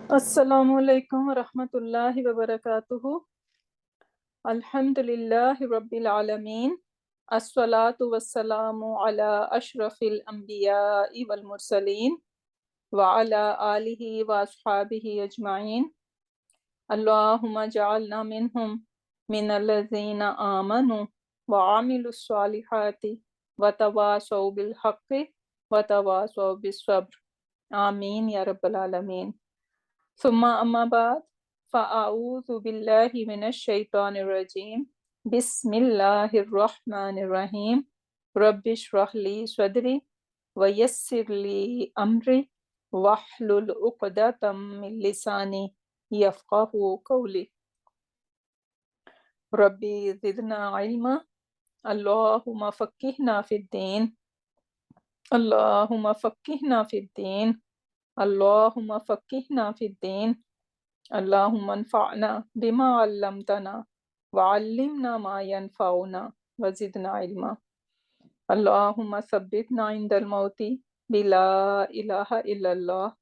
Assalamu alaikum wa rahmatullahi wa barakatuhu. Alhamdulillahi rabbil alameen. As-salatu was-salamu ala ashrafil anbiya'i wal mursaleen wa ala alihi wa ashabihi ajma'in. Allahumma ja'alna minhum min alladhina amanu wa amilu salihati wa tawasaw bil haqqi wa tawasaw bis sabr. Ameen ya rabbal alameen. ثم أما بعد فأعوذ بالله من الشيطان الرجيم بسم الله الرحمن الرحيم رب اشرح لي صدري ويسر لي أمري واحلل عقدة من لساني يفقه قولي ربي زدنا علما اللهم فقهنا في الدين اللهم فقهنا في الدين اللهم فقهنا في الدين اللهم انفعنا بما علمتنا وعلمنا ما ينفعنا وزدنا علما اللهم ثبتنا عند الموت بلا إله إلا الله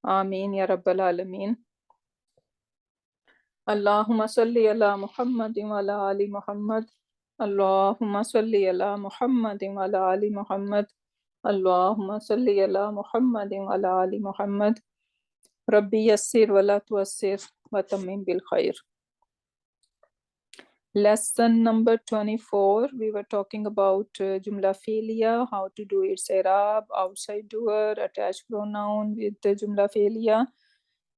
آمين يا رب العالمين اللهم صل على محمد وعلى آل محمد اللهم صل على محمد وعلى آل محمد اللهم صل على محمد وعلى آل محمد ربي يسر ولا تؤسر وتمم بالخير. Lesson number 24, we were talking about Jumla Fi'liya, how to do its I'rab, outside doer, attached pronoun with the Jumla Fi'liya.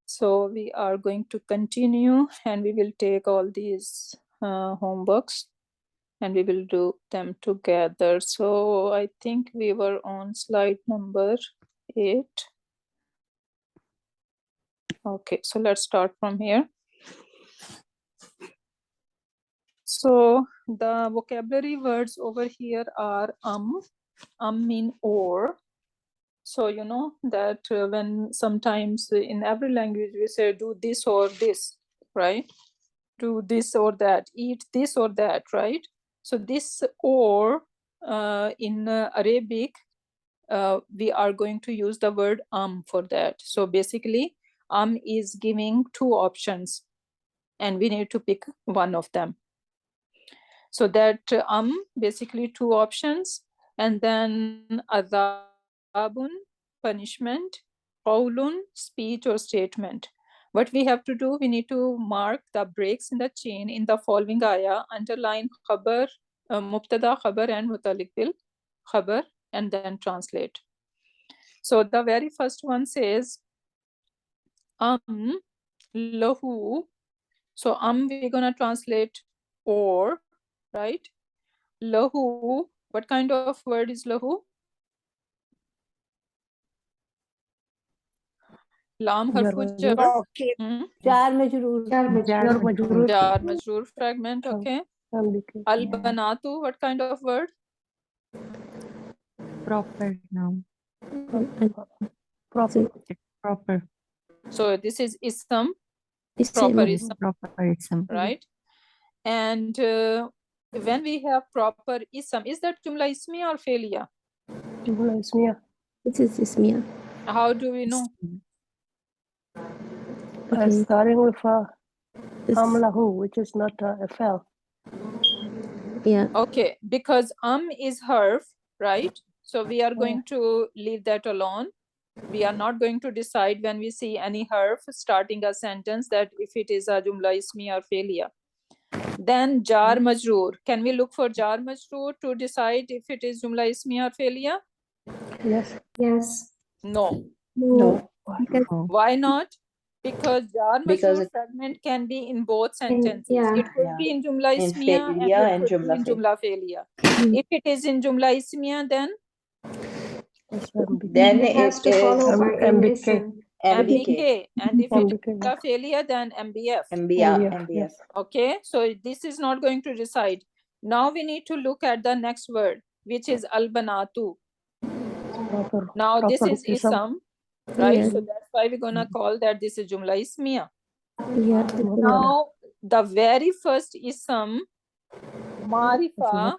So we are going to continue and we will take all these homeworks and we will do them together. So I think we were on slide number 8. Okay, so let's start from here. So the vocabulary words over here are mean or. So you know that when sometimes in every language we say do this or this, right? Do this or that, eat this or that, right? So this or in Arabic, we are going to use the word for that. So basically is giving two options and we need to pick one of them. So that basically two options, and then adabun, punishment, qawlun, speech or statement. What we have to do, we need to mark the breaks in the chain in the following ayah, underline khabar, mubtada, khabar and mutalik bil khabar, and then translate. So the very first one says lahu. So we're gonna translate or, right? Lahu, what kind of word is lahu? Lam harfu jar. Okay. Jar majroor. Jar majroor fragment, okay. Al banatu, what kind of word? Proper noun. Proper. So this is ism, proper ism, Proper ism. right? And when we have proper ism, is that jumla ismiya or fi'liya? Jumla ismiya. It is ismiya. How do we know? Starting with lahu, which is not a fa'il. Yeah. Okay, because is harf, right? So we are going to leave that alone. We are not going to decide when we see any harf starting a sentence that if it is a jumla ismiya or fi'liya. Then jar majroor. Can we look for jar majroor to decide if it is jumla ismiya or fi'liya? Yes. Yes. No. No. Why not? Because jar majroor fragment can be in both sentences. It could be in jumla ismiya and it could be in jumla fi'liya. If it is in jumla ismiya, then It has to follow by MBK. MBK. And if it is MBK. jumla fi'liya, then MBF. Yes. Okay, so this is not going to decide. Now we need to look at the next word, which is al-banatu. Now this is ism, right? Yeah. So that's why we're gonna call that this is jumla ismiya. Yeah. Now the very first ism, marifa.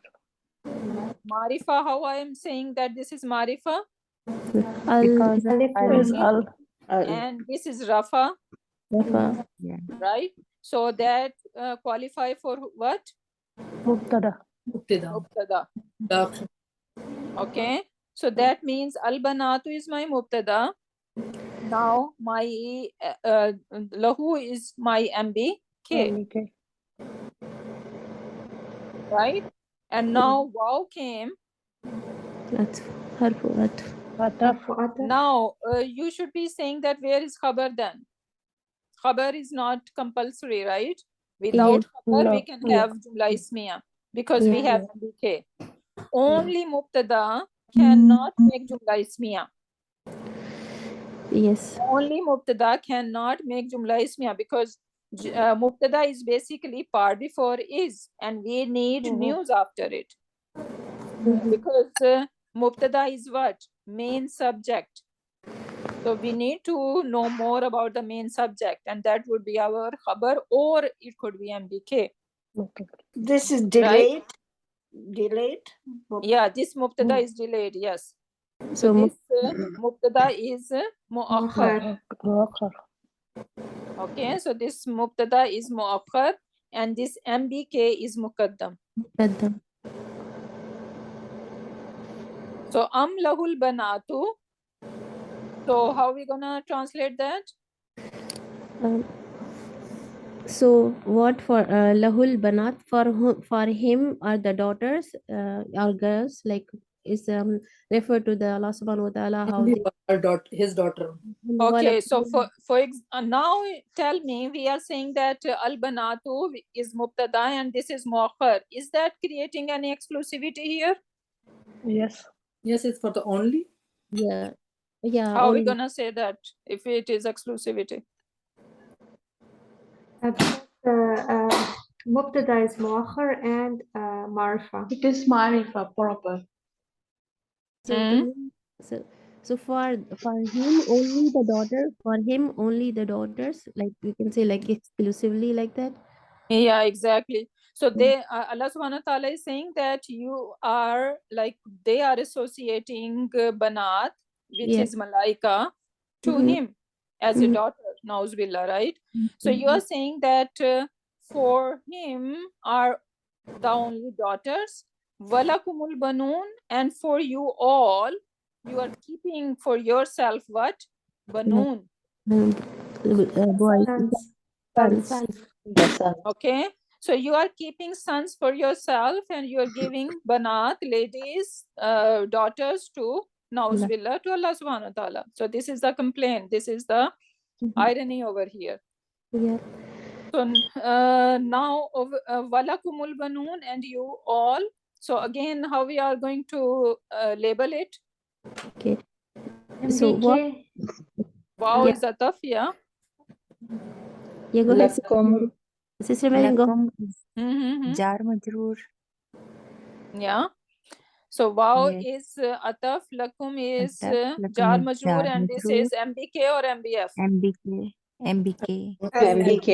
Marifa, how I am saying that this is marifa? Because Alif al And this is rafa. Rafa. Yeah. right? So that qualify for what? Mubtada. Mubtada. Okay, so that means al-banatu is my mubtada. Now my lahu is my MBK, Okay. right? And now wow came. Atf. Harfu atf. Ataf. Now you should be saying that where is khabar then? Khabar is not compulsory, right? Without Yes. khabar, we No. can Yeah. have jumla ismiya because we Yeah. have MBK. Only mubtada cannot make jumla ismiya. Yes. Only mubtada cannot make jumla ismiya because mubtada is basically part before is, and we need news after it because mubtada is what? Main subject. So we need to know more about the main subject, and that would be our khabar, or it could be MBK. Okay. This is delayed. Delayed. Yeah, this mubtada is delayed. Yes. So So this mubtada is muakhar. Muakhar. Okay, so this mubtada is muakhar, and this MBK is muqaddam. muqaddam. So lahul banatu. So how we gonna translate that? Um, so what for lahul banat for him are the daughters or girls, like is refer to the Allah subhanahu wa ta'ala how they, His daughter. Okay, so now tell me, we are saying that al banatu is mubtada and this is muakhar. Is that creating any exclusivity here? Yes. Yes, it's for the only. yeah How are we only. gonna say that if it is exclusivity? Mubtada is muakhar and marfa. It is marifa proper. So, so for him only the daughter, for him only the daughters, like we can say like exclusively like that. Yeah, exactly. So they Allah subhanahu wa ta'ala is saying that you are like they are associating banat, which Yeah. is malaika, to Mhm. him as a Mhm. daughter, nauzubillah, right? So you are saying that for him are the only daughters, walakumul banoon, and for you all, you are keeping for yourself what? Banoon. Boys, Sons. sons. Okay, so you are keeping sons for yourself and you are giving banat, ladies, daughters to nauzubillah, to Allah subhanahu wa ta'ala. So this is the complaint, this is the irony over here. Yeah. So now walakumul banoon, and you all. So again, how we are going to label it? Okay. So what? Wow Yeah. is a tough, yeah. Yeah, go ahead. Lakum. Sister Mariam, go. Lakum is Mm-hmm. jar majroor. Yeah. So wow Yes. is ataf, lakum is Ataf, lakum jar is majroor, jar and this majroor. is MBK or MBF? MBK. MBK. MBK.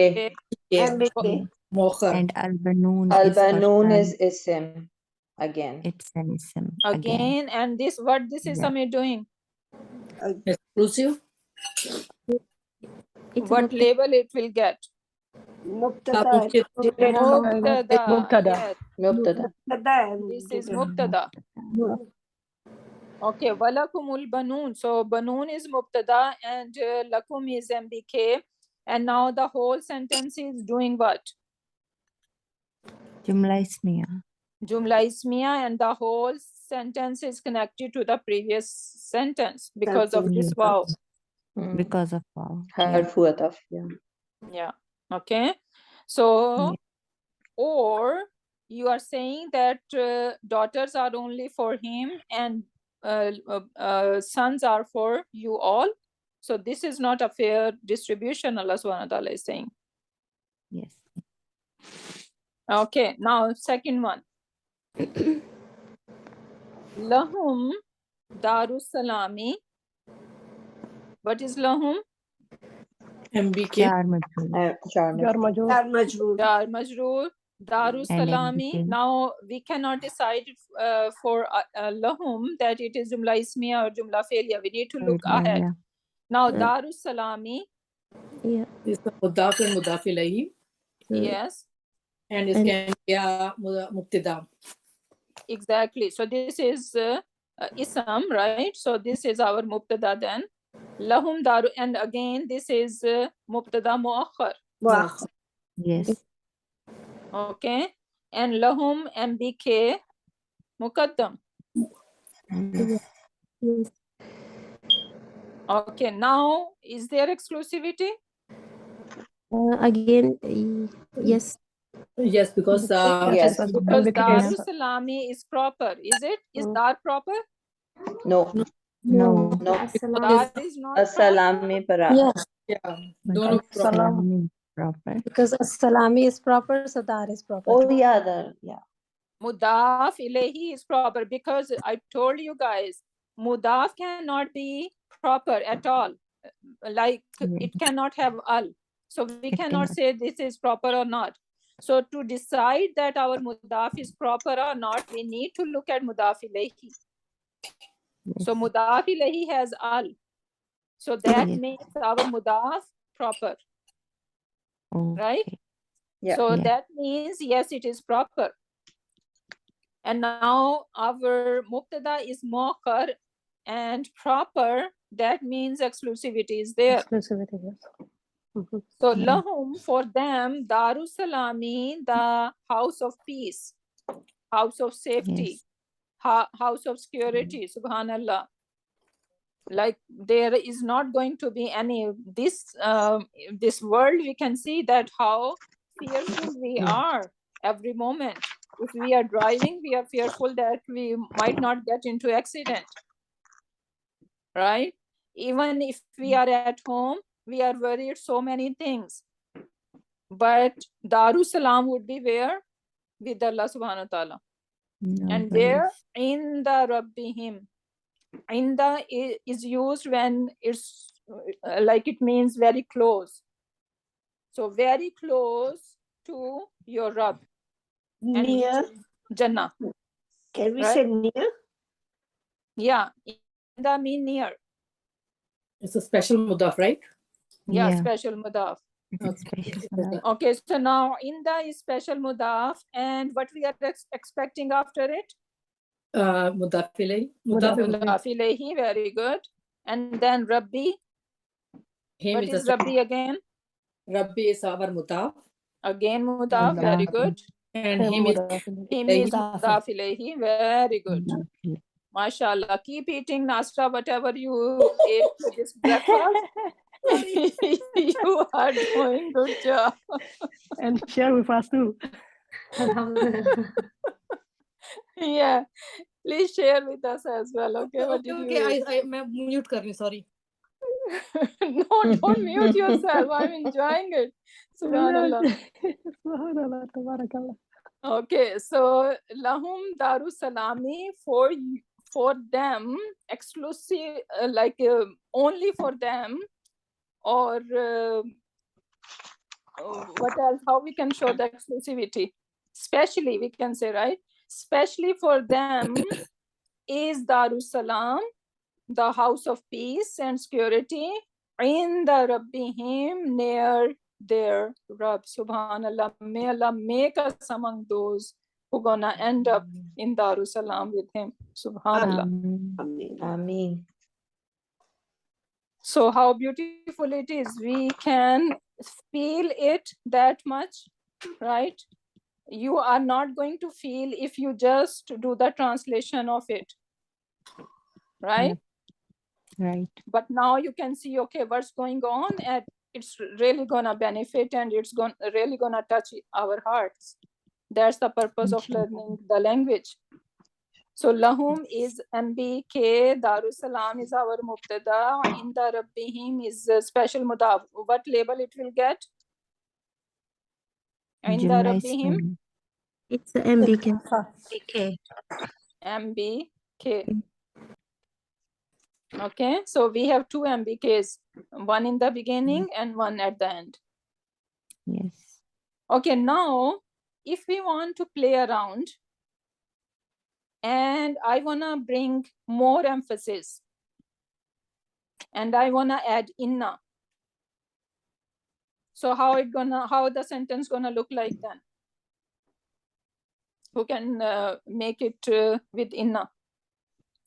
MBK. Mokhar. And al-banoon Al is for banoon son. is isim again. It's an ism again. Again, and this what this is Yeah. Samir doing? Exclusive. It's What mubtada. label it will get? Mubtada. Mubtada. Mubtada. Yes, Mubtada. this is mubtada. Okay, walakumul banoon. So banoon is mubtada and lakum is MBK. And now the whole sentence is doing what? Jumla ismiya. Jumla ismiya, and the whole sentence is connected to the previous sentence because of this Yes. wow. Because of wow. Yeah. Harfu ataf. Yeah. Yeah. Okay. So, Yeah. or you are saying that daughters are only for him and sons are for you all. So this is not a fair distribution, Allah subhanahu wa ta'ala is saying. Yes. Okay, now second one. Lahum Darussalami. What is Lahum? MBK. Jar majroor. Jar majroor. Dar Majroor, Darussalami. MBK. Now we cannot decide for Lahum that it is Jumla Ismiya or Jumla Failure. We need to look Yeah, ahead. yeah. Now Darussalami, Yeah. This is mudaf and mudaf ilayhi. Yes, And it And- can be a mubtada. exactly. So this is isam, right? So this is our mubtada then. Lahum daru, and again this is mubtada muakhar. مؤخر. Yes. Okay, and lahum mbk muqaddam. Yes. Yes. Okay, now is there exclusivity? Again, yes. Yes, because Yes. Because Because Daru Salami is proper, is it? Is Mm. Dar proper? No. No. No. As-salam. Dar is not proper. As-salami para. Yes, yeah, But dono it's proper. salam. proper. because salami is proper, so that is proper. Oh yeah, yeah. Mudaf ilayhi is proper because I told you guys, mudaf cannot be proper at all. Like it cannot have al. So we It cannot cannot. say this is proper or not. So to decide that our mudaf is proper or not, we need to look at mudaf ilayhi. So Yes. mudaf ilayhi has al. So that Yes. makes our mudaf proper, right? Okay. Yeah. So Yeah. that means yes, it is proper. And now our mubtada is muakhar and proper. That means exclusivity is there. Exclusivity, yes. Mhm. So Yeah. lahum, for them, Darussalami, the house of peace, house of safety, Yes. house of security, subhanallah. Like there is not going to be any this world. We can see that how fearful we are every moment. If we are driving, we are fearful that we might not get into accident, right? Even if we are at home, we are worried so many things. But Darussalam would be where? With Allah subhanahu wa ta'ala. No And worries. where? In the Rabbihim. In the is used when it's like it means very close. So very close to your Rabb. And which Near. is Jannah. Can we Right? say near? Yeah. In the mean near. It's a special mudaf, right? Yeah, Yeah. special mudaf. It's special for that. Okay, so now in the is special mudaf, and what we are expecting after it? Mudaf ilayhi. Mudaf Mudaf Mudaf ilayhi, very good. And then Rabbi. him What is is the Rabbi again? Rabbi is our mudaf. Again mudaf, very good. And Him him is mudaf. Him ilayhi. is mudaf ilayhi, very good. MashaAllah, keep eating Nasra, whatever you ate for this breakfast. You are doing good job. And share with us too. Alhamdulillah. Yeah, please share with us as well. Okay, what did you eat? I mute kar rahi hu, sorry. No, don't mute yourself. I'm enjoying it. Subhanallah. Subhanallah, tabarakallah. Okay, so lahum Darussalami for them exclusive, only for them, or what else? How we can show the exclusivity? Especially, we can say, right? Especially for them is Darussalam, the house of peace and security, in the Rabbihim, near their Rabb. Subhanallah. May Allah make us among those who gonna end up in Darussalam with him. Subhanallah. Ameen. So how beautiful it is. We can feel it that much, right? You are not going to feel if you just do the translation of it, right? Right. But now you can see, okay, what's going on, and it's really gonna benefit, and it's really gonna touch our hearts. That's the purpose of learning the language. So lahum is MBK, Darussalam is our mubtada, Inda Rabbihim is a special mudaf. What label it will get? Inda Jumla Rabbihim, Islam. It's MBK. Okay. MBK. Okay, so we have two MBKs, one in the beginning and one at the end. Yes. Okay, now if we want to play around, and I wanna bring more emphasis, and I wanna add inna. So how the sentence gonna look like then? Who can make it with inna?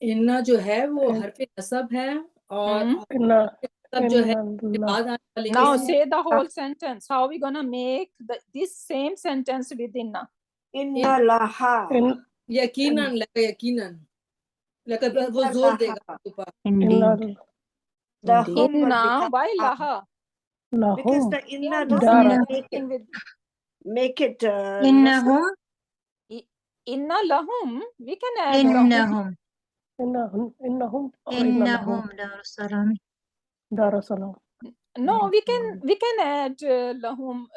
इन्ना जो है वो हरफ नसब है और Inna, नसब जो है inna, बाद आने वाले Now इसम say the whole sentence. How we gonna make this same sentence with inna? Inna laha. in, यकीनन लगा यकीनन लगा वो Inna जोर देगा laha. उसके ऊपर inna, Indeed. The Indeed. hum will Inna, become why ha. laha? Because lahum, the inna Yeah, doesn't dara, make it nasab. إنهم inna lahum, we can add lahum. إنهم innahum, or inna lahum, إنهم دار السلام. Darasalam. No, we can add lahum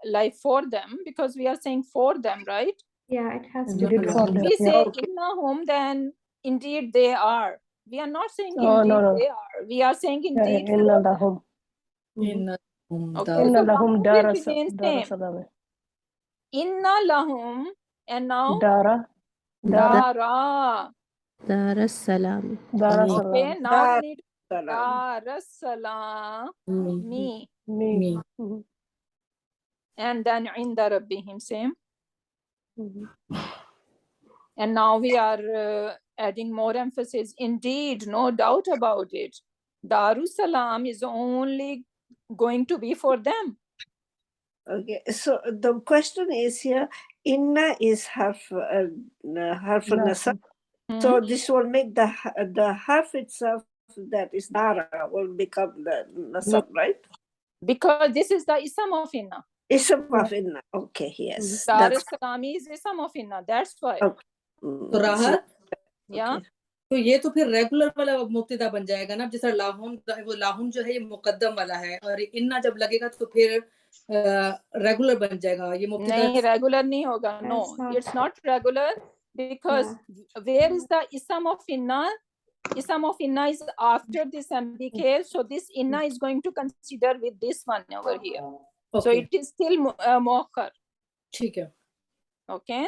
like for them, because we are saying for them, right? Yeah, it has We to did be. for If them, we yeah. say innahum, then indeed they are. We are not saying Oh, indeed no, no. they are. We are saying Yeah, indeed inna for them. lahum. इन्ना Okay, Inna so lahum lahum will remain same. darasalam. Inna lahum, and now Dara, dara. Darussalam. Darasalam. Okay, now we need Salam. darassalam, me, Me. Me. Mhm. and then inda rabbihim, same. Mhm. And now we are adding more emphasis. Indeed, no doubt about it. Darussalam is only going to be for them. Okay, so the question is here, inna is harf nasab. So this will make the harf itself, that is dara, will become the nasab, right? Because this is the isam of inna. Ism of inna. Okay, yes. Darussalam is isam of inna. That's why. Okay. तो राहत Yeah. Okay. तो ये तो फिर regular वाला मुब्तदा बन जाएगा ना, जैसा लाहुम, वो लाहुम जो है ये मुकद्दम वाला है और इन्ना जब लगेगा तो फिर रेगुलर बन जाएगा ये मुब्तदा नहीं, regular नहीं होगा. No, That's not- it's not regular, because where is the isam of inna? Isam of inna is after this MBK, so this inna is going to consider with this one over here. So okay it is still muakhar. ठीक है Okay,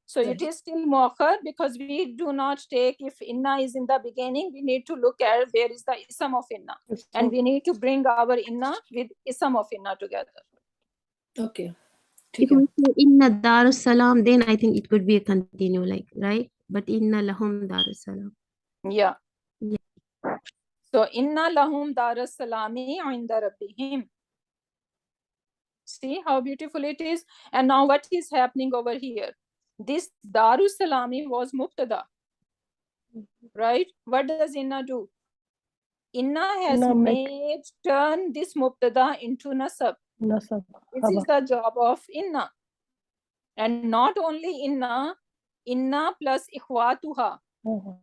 so it is still muakhar, because we do not take, if inna is in the beginning, we need to look at where is the isam of inna, and we need to bring our inna with isam of inna together. Okay If ठीक है we say inna Darussalam, then I think it could be a continue, like, right? But inna lahum Darussalam. Yeah. Yeah. So inna lahum darussalami inda rabbihim. See how beautiful it is. And now what is happening over here? This darussalami was mubtada, right? What does inna do? Inna has Inna make- turn this mubtada into nasab. Nasab. This is the job of inna. And not only inna plus ikhwatuha. Mhm.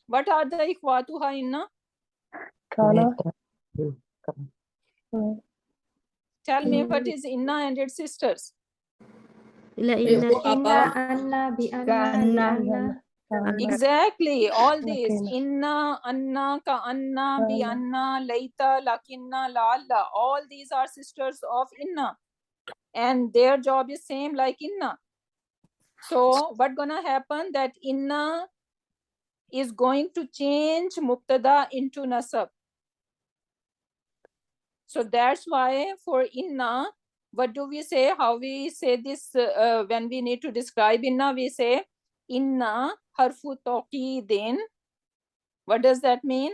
What are the ikhwatuha inna? Kana. Tell me what is inna and its sisters. La ये inna वो إن आबा أن بأن كأن لأن Exactly, all these Lakina. inna, anna, ka anna, bi anna, laita, lakinna, laalla, all these are sisters of inna, and their job is same like inna. So what gonna happen, that inna is going to change mubtada into nasab. So that's why for inna, what do we say? How we say this when we need to describe inna? We say inna harfu tawqidin. What does that mean?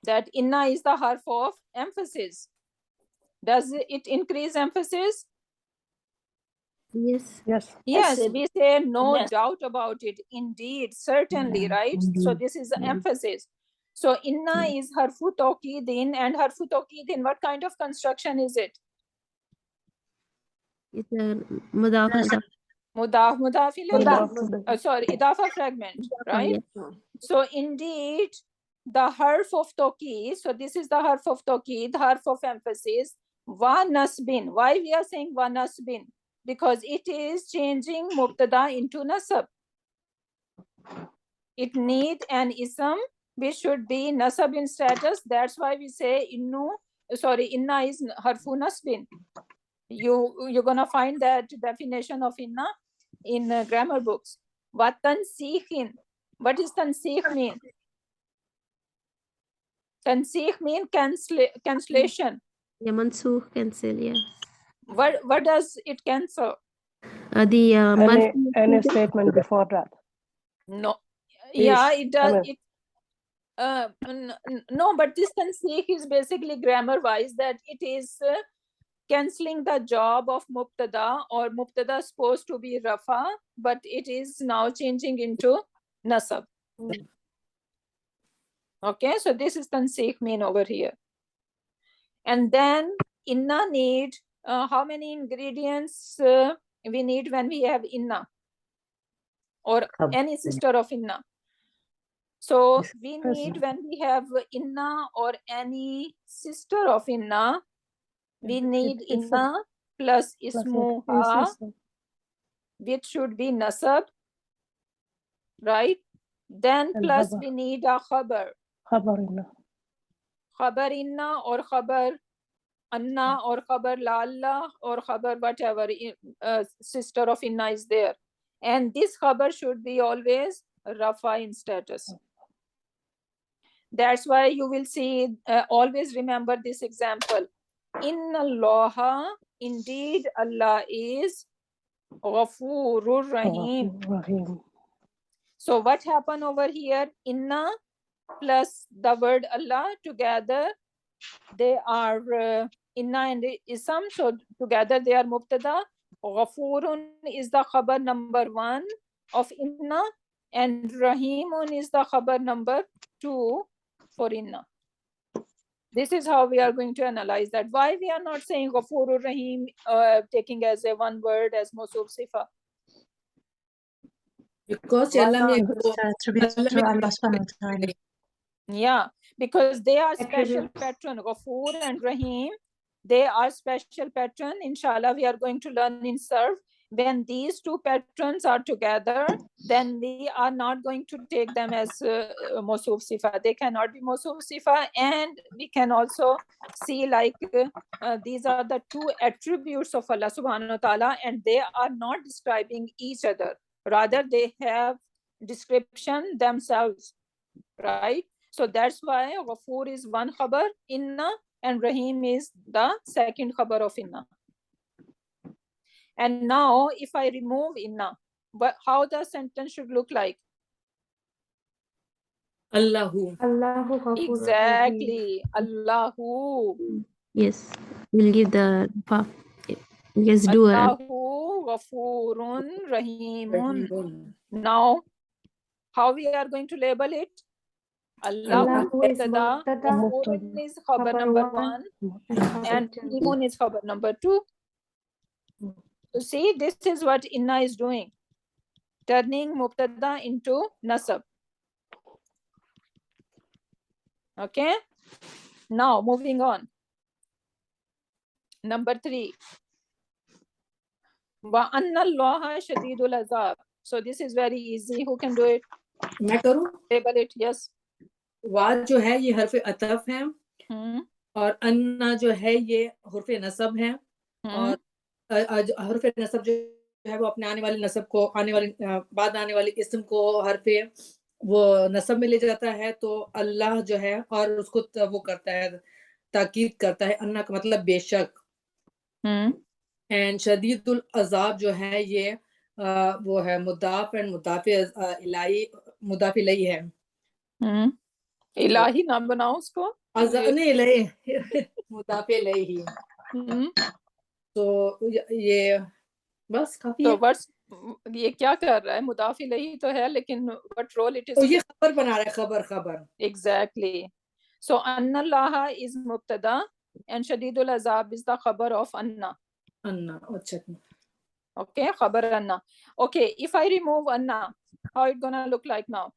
That inna is the harf of emphasis. Does it increase emphasis? Yes. Yes. Yes, Yes, we say no yes. doubt about it. Indeed, certainly, right? So this is the emphasis. So inna is harfu tawqidin, and harfu tawqidin, what kind of construction is it? It's a mudaf. Mudaf ilayhi. Sorry, idafa fragment, right? Yeah. So indeed, the harf of tawqid, so this is the harf of tawqid, harf of emphasis, wa nasbin. Why we are saying wa nasbin? Because it is changing mubtada into nasab. It need an ism which should be nasab in status. That's why we say inna is harfu nasbin. You're gonna find that definition of inna in grammar books. What tansikhin? What does tansikh mean? Tansīh mean cancellation. Yeah, mansukh, cancel, yeah. What does it cancel? The Any statement before that. No. Yeah, it does. mean- It no, but this tansīh is basically grammar wise that it is cancelling the job of mubtada, or mubtada is supposed to be rafa, but it is now changing into nasab. Okay, so this is tansīh mean over here. And then inna need how many ingredients we need when we have inna or any sister of inna? So we need, when we have inna or any sister of inna, we need inna plus ismuha, which should be nasab, right? Then And plus khabar. we need a khabar. Khabar inna. Khabar inna or khabar anna or khabar lalla or khabar whatever sister of inna is there. And this khabar should be always rafa in status. That's why you will see, always remember this example. Inna Allaha, indeed Allah is Ghafurur Rahim. Rahim. So what happened over here? Inna plus the word Allah together, they are inna and ism, so together they are mubtada. Ghafurun is the khabar number 1 of inna, and Rahimun is the khabar number 2 for inna. This is how we are going to analyze that. Why we are not saying Ghafurur Rahim taking as a one word as Mawsuf Sifa? Because Why Allah not? में Because the attributes Allah to में Allah subhanahu wa ta'ala. Yeah, because they are special Attributes. patron, Ghafur and Rahim. They are special patron. Inshallah, we are going to learn in Surf. When these two patrons are together, then we are not going to take them as Mawsuf Sifa. They cannot be Mawsuf Sifa. And we can also see like these are the two attributes of Allah subhanahu wa ta'ala, and they are not describing each other. Rather, they have description themselves, right? So that's why Ghafur is one khabar, inna, and Rahim is the second khabar of inna. And now if I remove inna, but how the sentence should look like? Allahu. Allahu Ghafurur Rahim. Exactly. Allahu. Yes, we'll give the pa. Yes, do it. Allahu Ghafurun Rahimun. Rahimun. Now, how we are going to label it? Allahu Allahu is mubtada, mubtada, Ghafurun is khabar khabar number 1, 1, and khabar and 2. Rahimun is khabar number 2. So see, this is what inna is doing, turning mubtada into nasab. Okay, now moving on. Number 3. Wa anna Allaha shadidul azab. So this is very easy. Who can do it? मैं करूँ? Label it. Yes. वाद जो है ये हर्फ अतफ है और अन्ना जो है ये हर्फ नसब है और हर्फ नसब जो है वो अपने आने वाले नसब को बाद आने वाले इस्म को हर्फ वो नसब में ले जाता है, तो अल्लाह जो है और उसको वो करता है, ताकीद करता है। अन्ना का मतलब बेशक, एंड शदीदुल अजाब जो है ये वो है मुदाफ एंड मुदाफे इलाही है। इलाही नाम बनाओ उसको, नहीं इलाही मुदाफे इलाही। तो ये बस काफी तो है। वर्ड्स ये क्या कर रहा है? मुदाफ इलैही तो है, लेकिन व्हाट रोल इट इज? तो ये खबर बना रहा है, खबर। Exactly. So anna Allah is mubtada and shadidul azab is the khabar of anna. अच्छा। Okay, khabar anna. Okay, if I remove anna, how it gonna look like now?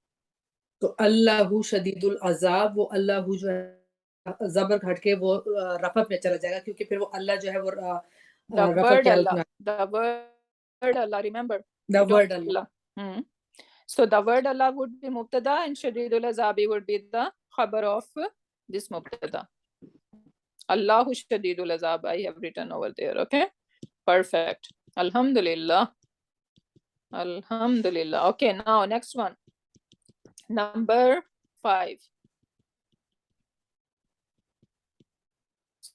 तो अल्लाहु शदीदुल अजाब, वो अल्लाहु जो है जबर हट के वो रफत में चला जाएगा, क्योंकि फिर वो अल्लाह जो है वो the word Allah, remember the word Allah. So the word Allah would be mubtada and shadidul azabi would be the khabar of this mubtada. Allahu shadidul azab, I have written over there. Okay, perfect. Alhamdulillah. Okay, now next one, number 5.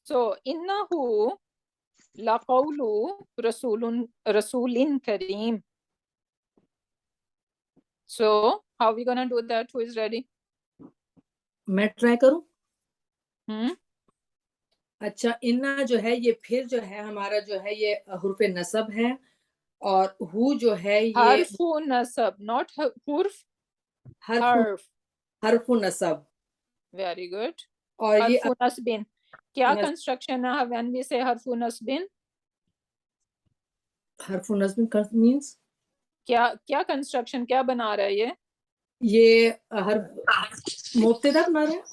So innahu laqawlu rasulin kareem. So how are we gonna do that? Who is ready? मैं try करूं? Hmm? अच्छा, इन्ना जो है ये फिर जो है हमारा जो है ये हुर्फ नसब है, और हु जो है ये Harfu nasab, not hurf. हर्फ नसब, Very good. और ये Harfu nasbin. क्या नस- construction है when we say harfu nasbin? हर्फ नसब मींस क्या construction क्या बना रहा है ये हर्फ मुब्तदा बना रहे हैं।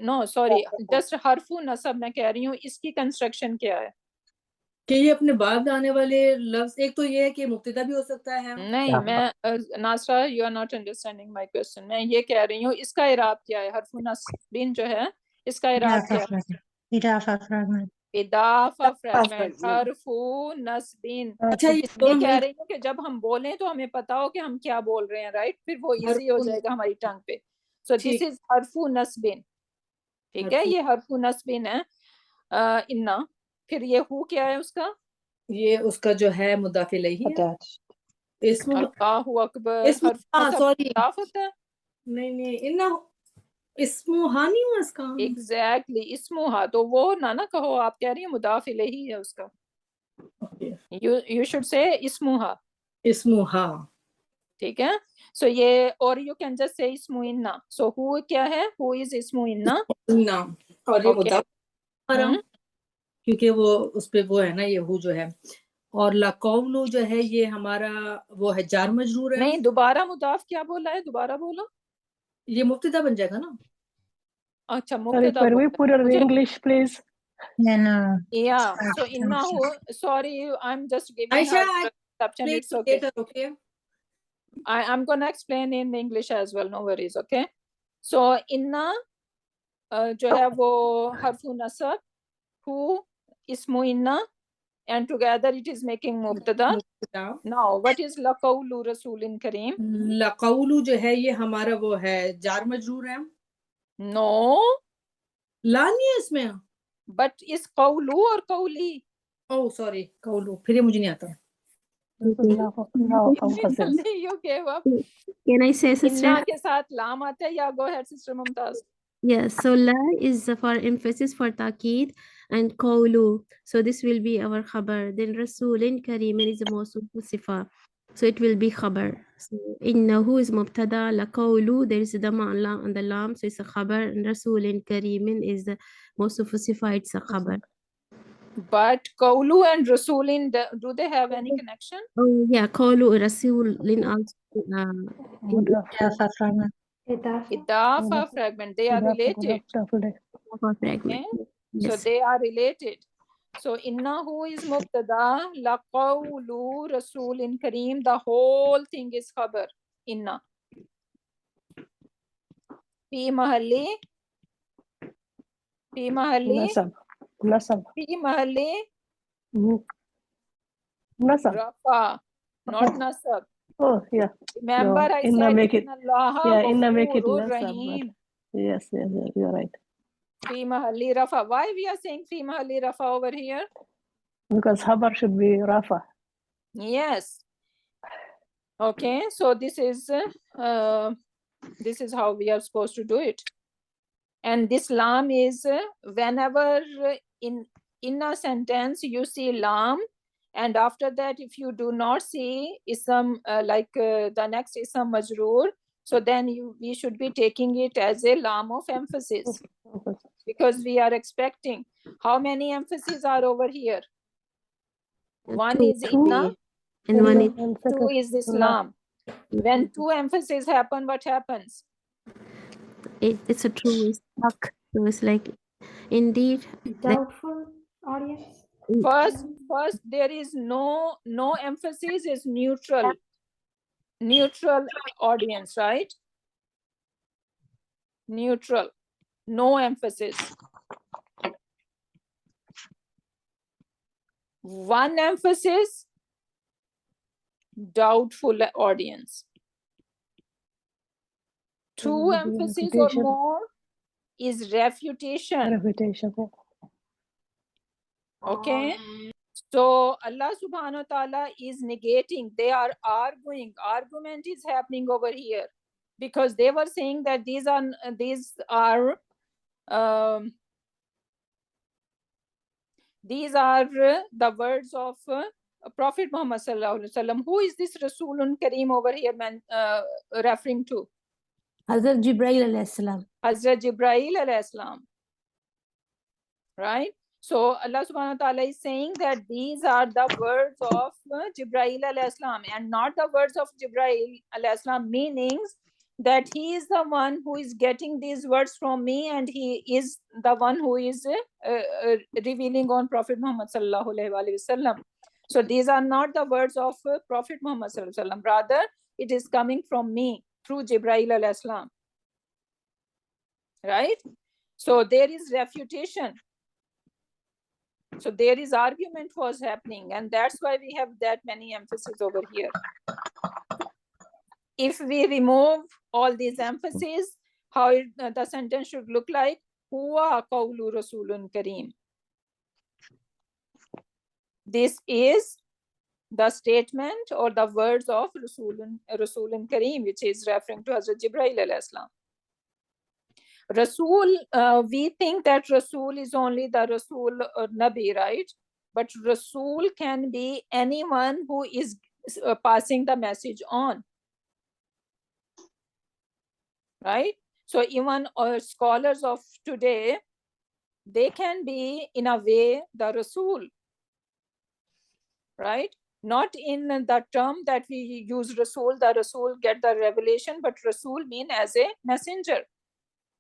नो सॉरी, जस्ट हरफू नसब मैं कह रही हूँ, इसकी कंस्ट्रक्शन क्या है? कि ये अपने बाद आने वाले लफ्ज, एक तो ये है कि मुब्तदा भी हो सकता है। नहीं, मैं नासरा, you are not understanding my question. मैं ये कह रही हूँ इसका इराब क्या है? हरफू नसबिन जो है इसका इराब क्या है? इजाफा फ्रैगमेंट। इदाफा फ्रैगमेंट, हरफू नसबिन। अच्छा, ये इसलिए कह रही हूँ कि जब हम बोलें तो हमें पता हो कि हम क्या बोल रहे हैं, राइट? फिर वो इजी हो जाएगा हमारी टंग पे। सो दिस इज हरफू नसबिन, ठीक है? ये हरफू नसबिन है इन्ना। फिर ये हु क्या है उसका? ये उसका जो है मुदाफ इलैही है। इसमें अल्लाहु अकबर, हरफू नसब सॉरी, मुदाफ होता है। नहीं इन्ना इसमो हानी हुआ इसका। एग्जैक्टली, इस्मुहा। तो वो ना कहो, आप कह रही हैं मुदाफ इलैही है उसका। यू शुड से इस्मुहा, इस्मुहा, ठीक है? सो ये, और यू कैन जस्ट से इस्मु इन्ना। सो हु क्या है? हु इज इस्मु इन्ना। इन्ना, और ये Okay. मुदाफ क्योंकि वो उस पे वो है ना, ये हु जो है। और लकौलु जो है ये हमारा वो है जार मजरूर है। नहीं, दोबारा मुदाफ क्या बोला है? दोबारा बोलो। ये मुब्तदा बन जाएगा ना। अच्छा, Sorry, मुब्तदा can we बोला put it in मुझे। English, please? No. Yeah, so innahu, sorry, I'm just giving Ayesha, her perception. It's okay. okay. I'm gonna explain in English as well, no worries, okay? So inna जो है वो हरफु नसब, who ismu inna, and together it is making mubtada. Now what is laqawlu rasulin kareem? लकौलु जो है ये हमारा वो है jar मजरूर है। No, ला नहीं है इसमें। but is qawlu और qawli? ओह सॉरी, कौलु, फिर ये मुझे नहीं आता। You gave up. Can I say, sister? Inna के साथ लाम आता है या? Go ahead, sister Mumtaz. Yes, so la is for emphasis for ta'keed and qawlu. So this will be our khabar. Then rasulin kareemin is a mawsuf sifa. So it will be khabar. So innahu is mubtada, la qawlu, there is a dama on the lam, so it's a khabar. And rasulin kareemin is the mawsuf sifa, it's a khabar. But qawlu and rasulin, do they have any connection? Oh yeah, qawlu rasulin also. Ijafa fragment. Idafa fragment, they are related. Okay? So Yes. they are related. So innahu is mubtada, laqawlu rasulin kareem, the whole thing is khabar. Inna. Fi Mahali. Fi Mahali. Nasab. Fi Mahali. Nasab. Rafa, not nasab. Oh, yeah. Remember, No, I inna said make it. Inna Inna make it Ghafurur nasab. Rahim. Yes, you're right. Fi Mahali Rafa. Why we are saying Fi Mahali Rafa over here? Because Habar should be Rafa. Yes. Okay, so this is how we are supposed to do it. And this lam is whenever in a sentence you see lam, and after that if you do not see isam the next isam majroor, so then we should be taking it as a lam of emphasis, because we are expecting. How many emphases are over here? One is inna, and one is two is Islam. When two emphases happen, what happens? it's a true stuck. So it's like indeed. Doubtful audience. First there is no emphasis, is neutral audience, right? Neutral, no emphasis. One emphasis, doubtful audience. Two emphasis or more is refutation. Refutation. Okay. So Allah subhanahu wa ta'ala is negating. They are arguing. Argument is happening over here because they were saying that these are the words of Prophet Muhammad sallallahu alaihi wasallam. Who is this Rasoolun Kareem over here referring to? Hazrat Jibreel alayhi salam. Hazrat Jibreel alayhi salam. Right? So Allah subhanahu wa ta'ala is saying that these are the words of Jibreel alayhi salam and not the words of Jibreel alayhi salam, meanings that he is the one who is getting these words from me and he is the one who is revealing on Prophet Muhammad sallallahu alaihi wasallam. So these are not the words of Prophet Muhammad sallallahu alaihi wasallam. Rather, it is coming from me through Jibreel alayhi salam. Right? So there is refutation. So there is argument was happening, and that's why we have that many emphasis over here. If we remove all these emphases, how the sentence should look like, Huwa qawlu Rasulun Kareem. This is the statement or the words of Rasulun Kareem, which is referring to Hazrat Jibreel alayhi salam. Rasool, we think that Rasool is only the Rasool or Nabi, right? But Rasool can be anyone who is passing the message on. Right? So even scholars of today, they can be in a way the Rasool. Right? Not in the term that we use Rasool, the Rasool get the revelation, but Rasool mean as a messenger.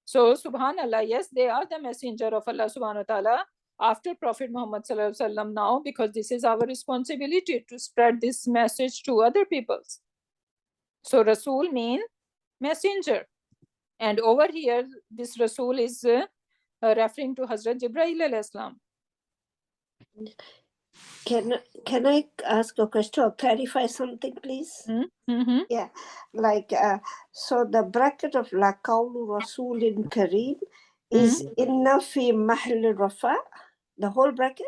So subhanallah, yes, they are the messenger of Allah subhanahu wa ta'ala after Prophet Muhammad sallallahu alaihi wasallam now, because this is our responsibility to spread this message to other peoples. So Rasool mean messenger. And over here, this Rasool is referring to Hazrat Jibreel alayhi salam. Can I ask a question or clarify something, please? Mm-hmm. Yeah, like so the bracket of La Qawlu Rasulin Kareem is inna fi Mahali Rafa, the whole bracket?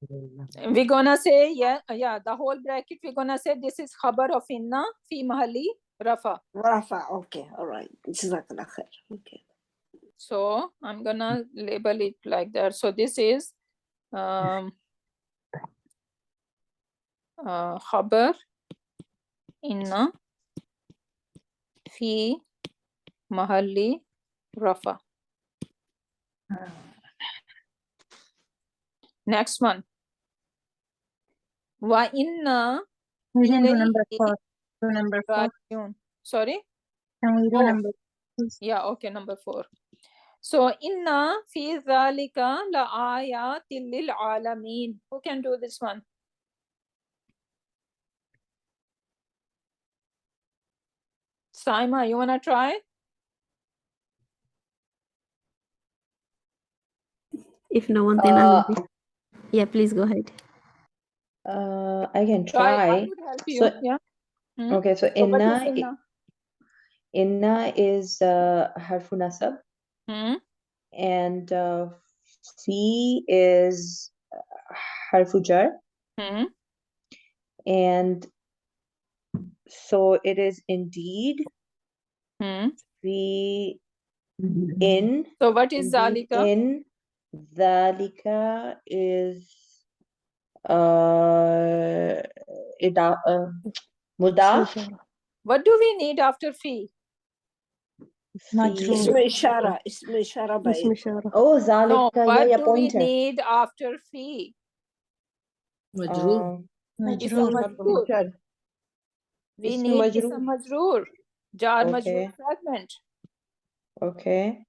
We're gonna say, yeah, the whole bracket, we're gonna say this is khabar of inna fi Mahali Rafa. Rafa, okay, all right. Jazakallah khair. Okay. So I'm gonna label it like that. So this is khabar inna fi Mahali Rafa. Next one. Wa inna We can do ilayhi number 4. Do number 4. rajiun. Sorry? Can we do number 4? Yeah, okay, number 4. So inna fi dhalika la ayatil lil alamin. Who can do this one? Saima, you wanna try? If no one, then I will be. Yeah, please go ahead. I can I try. would help you. So, Yeah. okay, so So what is inna, inna? inna is harfu nasab, and fi is harfu jar, and so it is indeed fi in. So what is Indeed, zalika? in dhalika is mudaf. What do we need after fi? Majroor. Isma ishara by Ism ishara. Oh, No, zalika, what yeah, do pointer. we need after fi? Majroor. Ism Majroor. majroor. We Ism need majroor. ism majroor. Jar Okay. majroor fragment. Okay.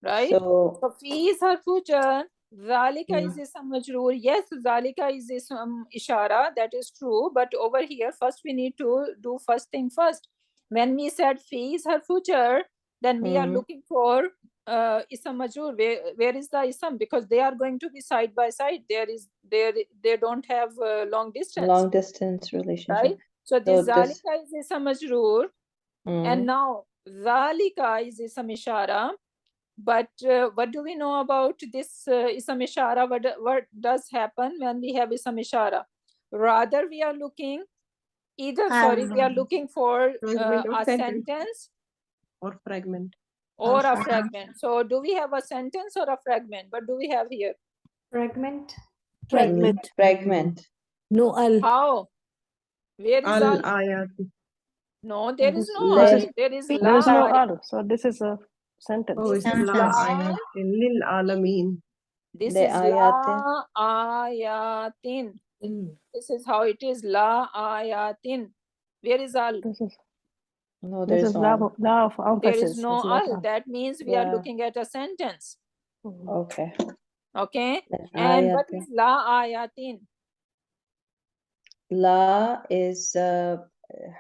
Right? So, So fi is harfu jar. Zalika is ism majroor. Yes, zalika is ism ishara. That is true. But over here, first we need to do first thing first. When we said fi is harfu jar, then we are looking for ism majroor. Where is the ism? Because they are going to be side by side. They don't have long distance. long distance relationship. Right? So So this this, zalika is ism majroor. And now zalika is ism ishara. But what do we know about this isam ishara? What does happen when we have isam ishara? Rather, we are looking either, we are looking for a sentence or fragment. or a fragment. So do we have a sentence or a fragment? What do we have here? Fragment. Fragment. Fragment. No al. How? Where is al? Ayat. No, there is This no le- al. There is There is no la. al, so this is a sentence. Oh, it's This is la la. Lil alameen. This Le is ayatin. la ayatin. This is how it is, la ayatin. Where is al? No, This there's is no. la of There emphasis. is no it's not al. That means we are Yeah. looking at a sentence. Okay. Okay. Le And what ayatin. is la ayatin? La is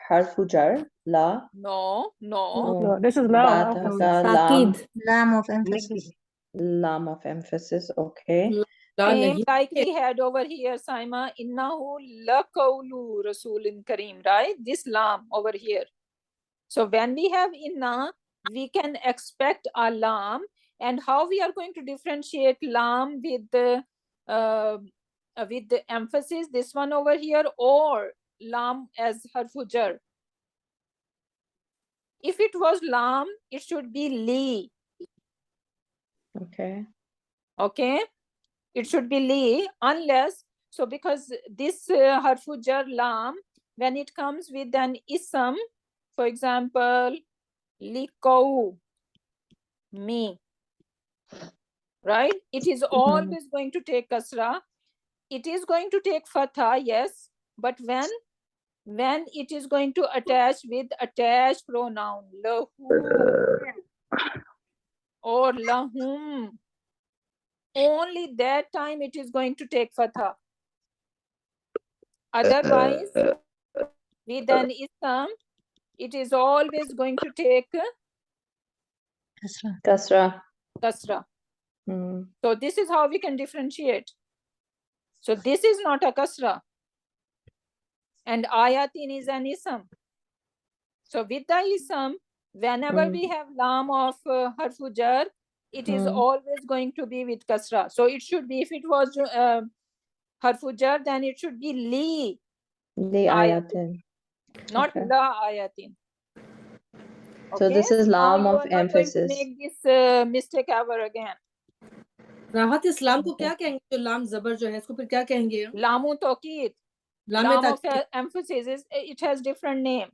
harfu jar. La. No. No, this is la of Bata, emphasis. ta, lam. Lam of emphasis. Lam of emphasis. Okay. Same like we had over here, Saima. Innahu laqawlu Rasoolin Kareem, right? This lam over here. So when we have inna, we can expect a lam. And how we are going to differentiate lam with the emphasis, this one over here, or lam as harfu jar? If it was lam, it should be li. Okay. Okay, it should be li, unless, so because this harfu jar lam, when it comes with an ism, for example, likau, me, right? It is always going to take kasra. It is going to take fatha, yes, but when it is going to attach with attached pronoun, lahu or lahum, only that time it is going to take fatha. Otherwise, with an ism, it is always going to take Kasra. kasra. Hmm. So this is how we can differentiate. So this is not a kasra. And ayatin is an ism. So with the ism, whenever we have lam of harfu jar, it is always going to be with kasra. So it should be, if it was harfu jar, then it should be li Li ayatin. not Okay. la ayatin. So this is now lam you of are not going to emphasis. make this mistake ever again. राहत इस्लाम को क्या कहेंगे जो लाम जबर जो है इसको फिर क्या कहेंगे Lamu taqid. लाम Lam of ताकीद emphasis is, it has different name.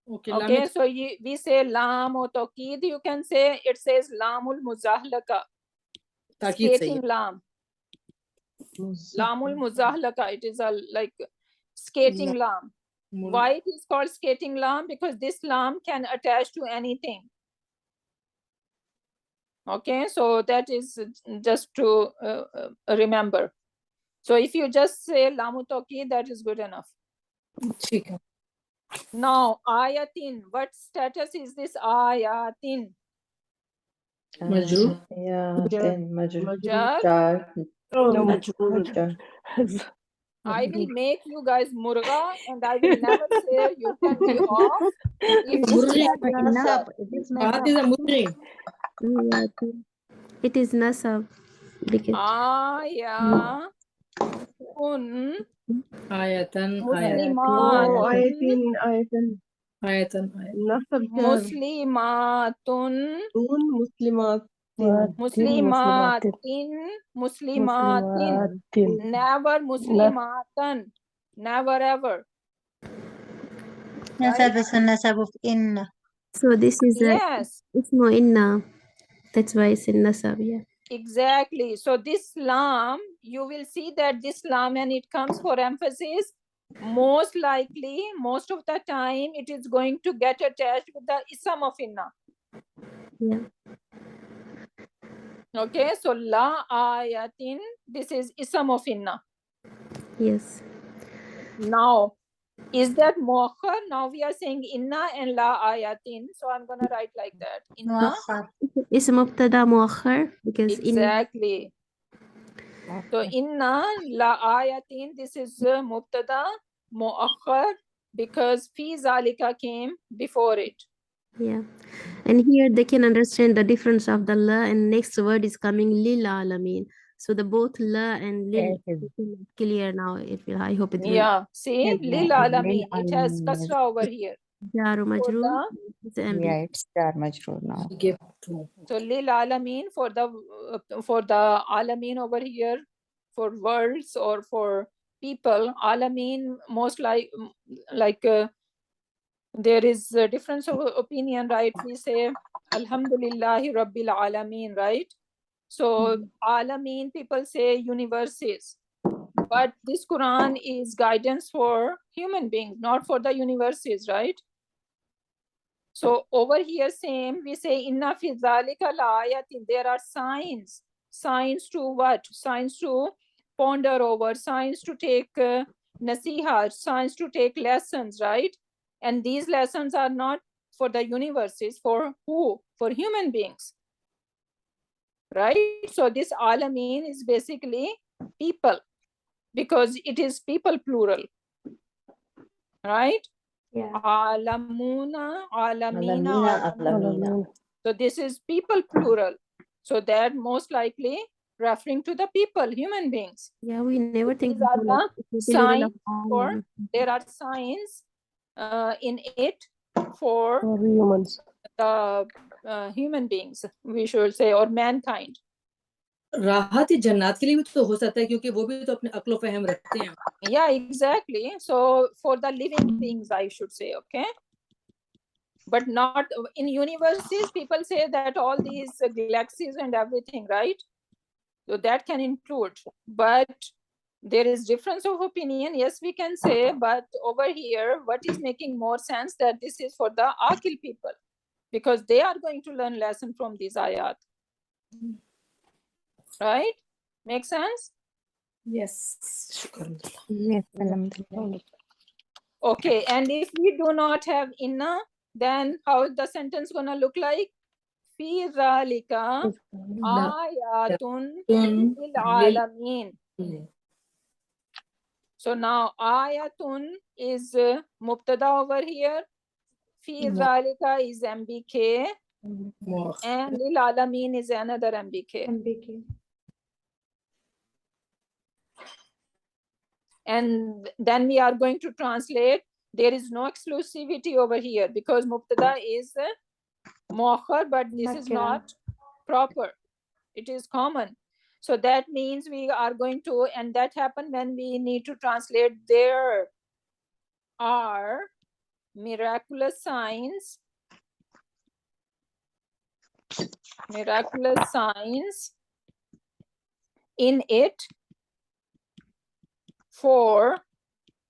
Okay Okay, so we say lam or taqid, you can say it says lamul muzahlaka, ताकीद सही skating lam. Lamul muzahlaka, it is a like skating lam. Why it is called skating lam? Because this lam can attach to anything. Okay, so that is just to remember. So if you just say lamu taqid, that is good enough. ठीक है Now ayatin, what status is this ayatin? मजरूर Yeah, then majrur. Jar. Jar. Oh, No, majroor. Jar. I will make you guys murga, and I will never say you can be off. If this is at nasab. राहत is मुजरी It is nasab. Because Ayatun आयतन muslimatun ayatin. आयतन Nasab jar. muslimatun Tun muslimat. muslimatin never muslimatan, never ever. Nasab is a nasab of inna. so this is Yes, ismu inna. That's why it's in nasab. Yeah. exactly. So this lam, you will see that this lam, when it comes for emphasis, most likely, most of the time, it is going to get attached with the ism of inna. Yeah. Okay, so la ayatin, this is ism of inna. Yes. Now, is that muakhar? Now we are saying inna and la ayatin. So I'm going to write like that. Inna. Muakhar. It's mubtada muakhar because Exactly. So inna la ayatin, this is mubtada muakhar because fi zalika came before it. Yeah. And here they can understand the difference of the la, and next word is coming lil alamin. So the both la and lil Yes, yes. is clear now. It will, I hope it will. Yeah, see, help. lil Yeah, alamin. It has kasra over here. Jaru For majroor. the, It's MB. Yeah, it's Jar Majroor now. give to so lil alamin for the alamin over here, for worlds or for people. Alamin most like there is a difference of opinion, right? We say Alhamdulillahi Rabbil Alameen, right? So Alameen, people say universes, but this Quran is guidance for human beings, not for the universes, right? So over here, same, we say inna fi dhalika laayatin. There are signs. Signs to what? Signs to ponder over, signs to take nasiha, signs to take lessons, right? And these lessons are not for the universes, for who? For human beings, right? So this alameen is basically people, because it is people plural, right? Yeah. Alamuna, alamina, Alamina, alamina. Alamina. So this is people plural. So that most likely referring to the people, human beings. Yeah, we never think These are the plural of signs for, all. there are signs in it for For humans. the human beings, we should say, or mankind. राहत जन्नत के लिए भी तो हो सकता है क्योंकि वो भी तो अपने अक्ल फहम रखते हैं. Yeah, exactly. So for the living beings, I should say, okay? But not in universes, people say that all these galaxies and everything, right? So that can include, but there is difference of opinion. Yes, we can say, but over here, what is making more sense that this is for the Akil people, because they are going to learn lesson from these ayat. Right? Make sense? Yes. Shukran. Yes, Alhamdulillah. Okay, and if we do not have inna, then how is the sentence gonna look like? Fi zalika ayatun lil alamin. So now ayatun is mubtada over here. Fi zalika is MBK. And lil alamin is another MBK. MBK. And then we are going to translate. There is no exclusivity over here because mubtada is muakhar, but this is not proper. It is common. So that means we are going to, and that happened when we need to translate there are miraculous signs. Miraculous signs in it for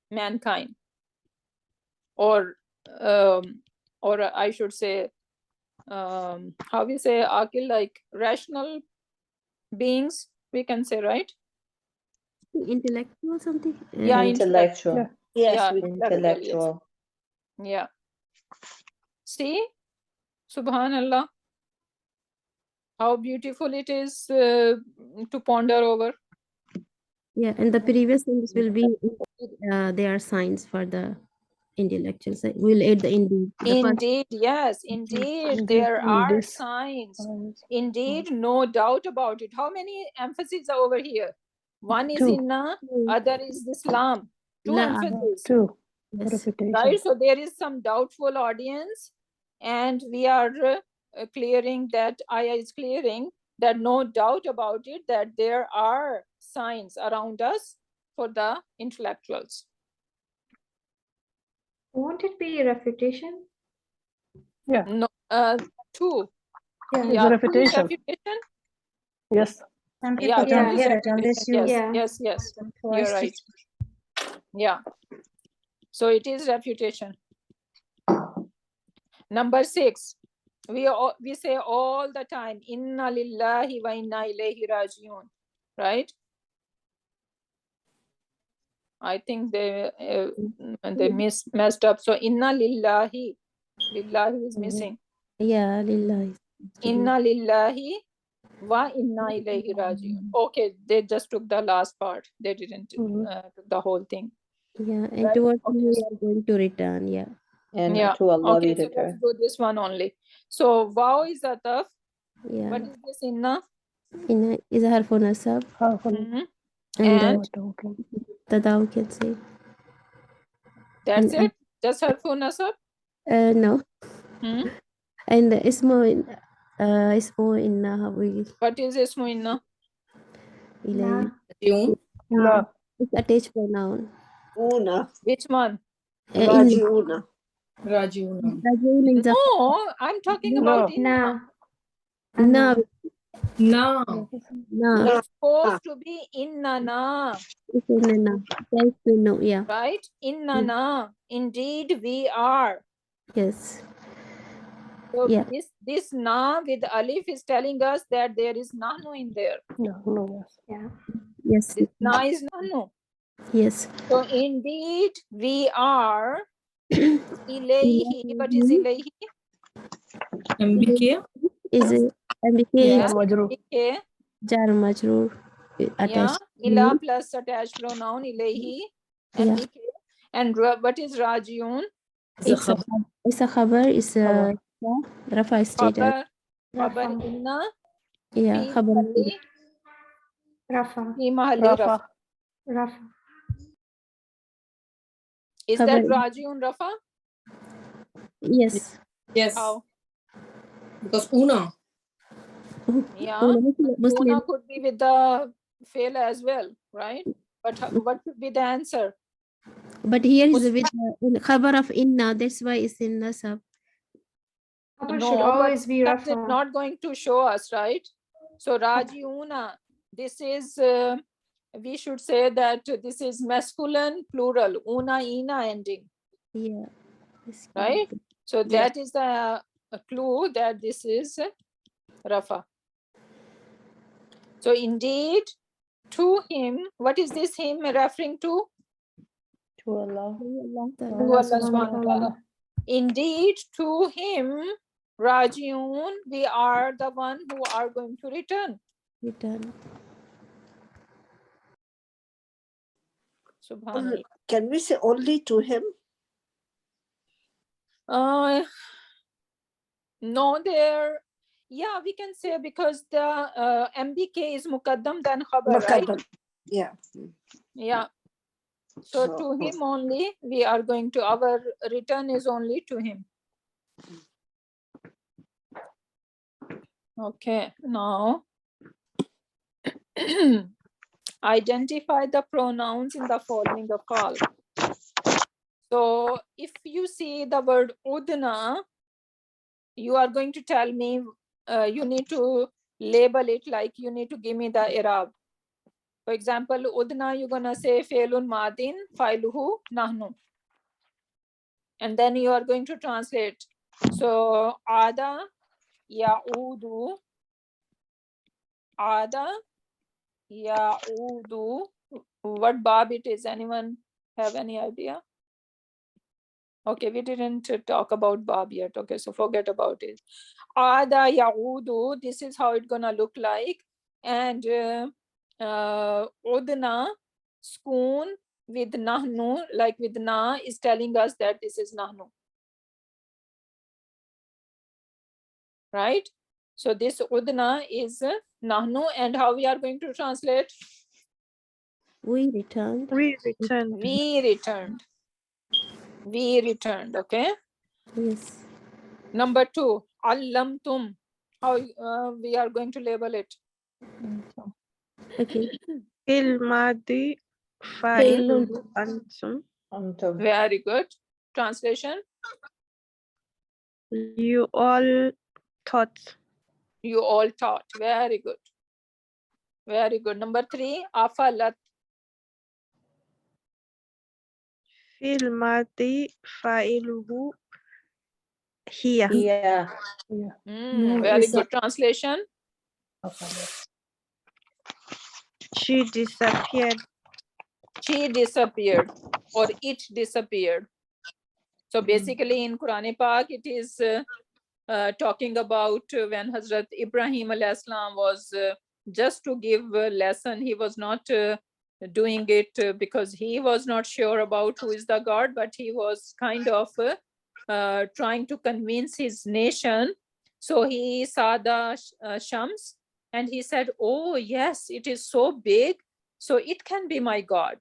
mankind, or I should say, how we say, Akil, like rational beings, we can say, right? Intellectual something? Yeah, Intellectual. Yeah. Yes, Yeah, we- Intellectual. yeah. See, Subhanallah, how beautiful it is to ponder over. Yeah, and the previous things will be, they are signs for the intellectual side. We'll add the indeed. The first, Indeed, yes, indeed, Indeed, there in are this signs. signs. Indeed, no doubt about it. How many emphases are over here? One is Two. inna, other is Islam. Two La. emphases, Two. Yes. Refutation. right? So there is some doubtful audience, and we are clearing that, ayah is clearing that no doubt about it, that there are signs around us for the intellectuals. Won't it be refutation? Yeah. No, two. Yeah. It's Yeah, a two is refutation. refutation. Yes. Some Yeah, people don't two is hear it unless refutation. you Yes, Yeah. yes, yes. tell them You're twice. right. Yeah. So it is refutation. Number 6. We say all the time, Inna lillahi wa inna ilayhi rajiun. Right? I think they messed up. So Inna lillahi. Lillahi is missing. Yeah, lillahi. Inna lillahi wa inna ilayhi rajiun. Okay, they just took the last part. They didn't took the whole thing. Yeah, and Right? towards Okay. you we are going to return. Yeah. And Yeah. to Allah Okay, we so let's return. do this one only. So wow is ataf. Yeah. What is this inna? In is a harf nasab. Mhm. And And tada we can say. that's And it? Just harfu nasab? no. Hmm? And ismo inna we What is ismu inna? ilay. Rajiun. No. It's attached pronoun. Una. Which one? In Rajiuna. Rajiuna. Rajul is a No, I'm talking about No. inna. na. Na. Na. It's supposed to be inna na, It's in na. Thanks to know. Yeah. right? Inna na. Indeed, we are. Yes. So Yeah. this na with alif is telling us that there is nahnu in there. No. Yeah. Yes. This na is nahnu. Yes. So indeed, we are ilayhi. What is ilayhi? MBK. Is it MBK Yeah, is Majroor. okay. jar majroor Yeah, attached. ila plus attached pronoun ilayhi. Yeah. MBK. And what is rajiun? It's a khabar. It's a rafa stated. Khabar inna. Yeah. Fi Khabar. mahalli. Rafa. Fi mahalli rafa. Rafa. Is Khabar. that rajiun rafa? Yes. Yes. How? Because Una. Yeah, Muslim. Una could be with the fail as well, right? But what should be the answer? But here is with the khabar of inna. That's why it's in nasab. Khabar No, should but always be that's Rafa. not going to show us, right? So Rajiuna, this is, we should say that this is masculine plural, una, ina ending, Yeah. It's right? correct. So that is the clue that this is Rafa. So indeed, to him, what is this him referring to? To Allah. To Allah subhanahu wa ta'ala. Indeed, to him, Rajiun, we are the one who are going to return. Return. Subhanallah. Can we say only to him? No, there. Yeah, we can say because the MBK is muqaddam than khabar, right? Muqaddam. Yeah. Yeah. So to him only, we are going to, our return is only to him. Okay, now identify the pronouns in the following call. So if you see the word udna, you are going to tell me, you need to label it, like you need to give me the i'rab. For example, udna, you're gonna say fe'lun madin, fa'iluhu nahnu. And then you are going to translate. So ada, ya'udu, ada, ya'udu. What bab it is? Anyone have any idea? Okay, we didn't talk about bab yet. Okay, so forget about it. Ada ya'udu, this is how it's gonna look like. And udna, skoon with nahnu, like with na, is telling us that this is nahnu. Right? So this udna is nahnu, and how we are going to translate? We returned. We returned. We returned, okay? Yes. Number 2, allamtum. How we are going to label it? Okay. الماضي فاعل أنتم. Very good. Translation? You all taught. You all taught. Very good. Very good. Number 3, afalat. في الماضي فاعله هي. Yeah. Very good. Translation? She disappeared. She disappeared, or it disappeared. So basically in Quran Pak, it is talking about when Hazrat Ibrahim alayhi salam was just to give a lesson. He was not doing it because he was not sure about who is the God, but he was kind of trying to convince his nation. So he saw the Shams and he said, oh yes, it is so big, so it can be my God.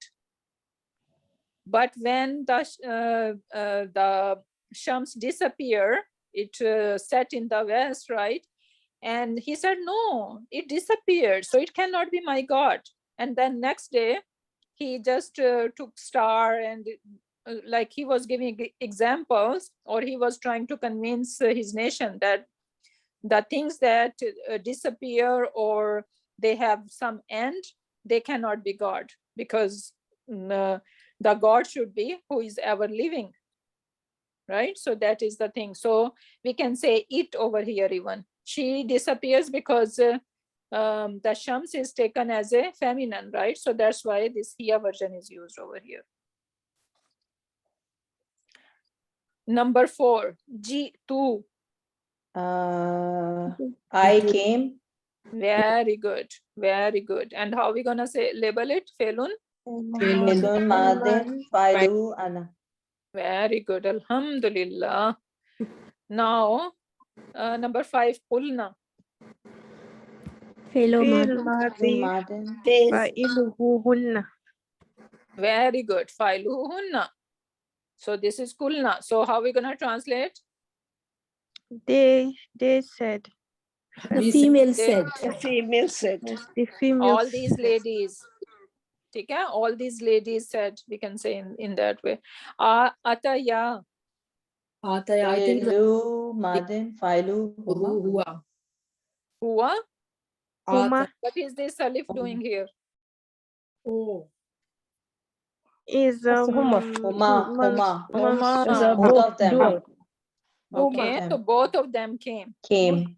But when the Shams disappear, it set in the west, right? And he said, no, it disappeared, so it cannot be my God. And then next day, he just took star and like he was giving examples, or he was trying to convince his nation that the things that disappear or they have some end, they cannot be God, because the God should be who is ever living, right? So that is the thing. So we can say it over here even. She disappears because the Shams is taken as a feminine, right? So that's why this Hiya version is used over here. Number 4, G2. I came. Very good, very good. And how are we gonna say label it? Felun? Felun Madin Failu Ana. Very good, Alhamdulillah. Now, number 5, Qulna. Fellow فعل Madin. ماضي Days. فاعله هن. Very good. Failuhunna. So this is Kulna. So how are we gonna translate? They said. The female said. The female said. Yes, the female All these ladies. Okay? All these ladies said, we can say in that way. Ataya. आता है, I think Felu Madin Failu Huma. हुआ Hua. Huma What is this Alif doing here? Oh, is Huma. Huma. It's a Both of them. dual. Okay, them. so both of them came. Came.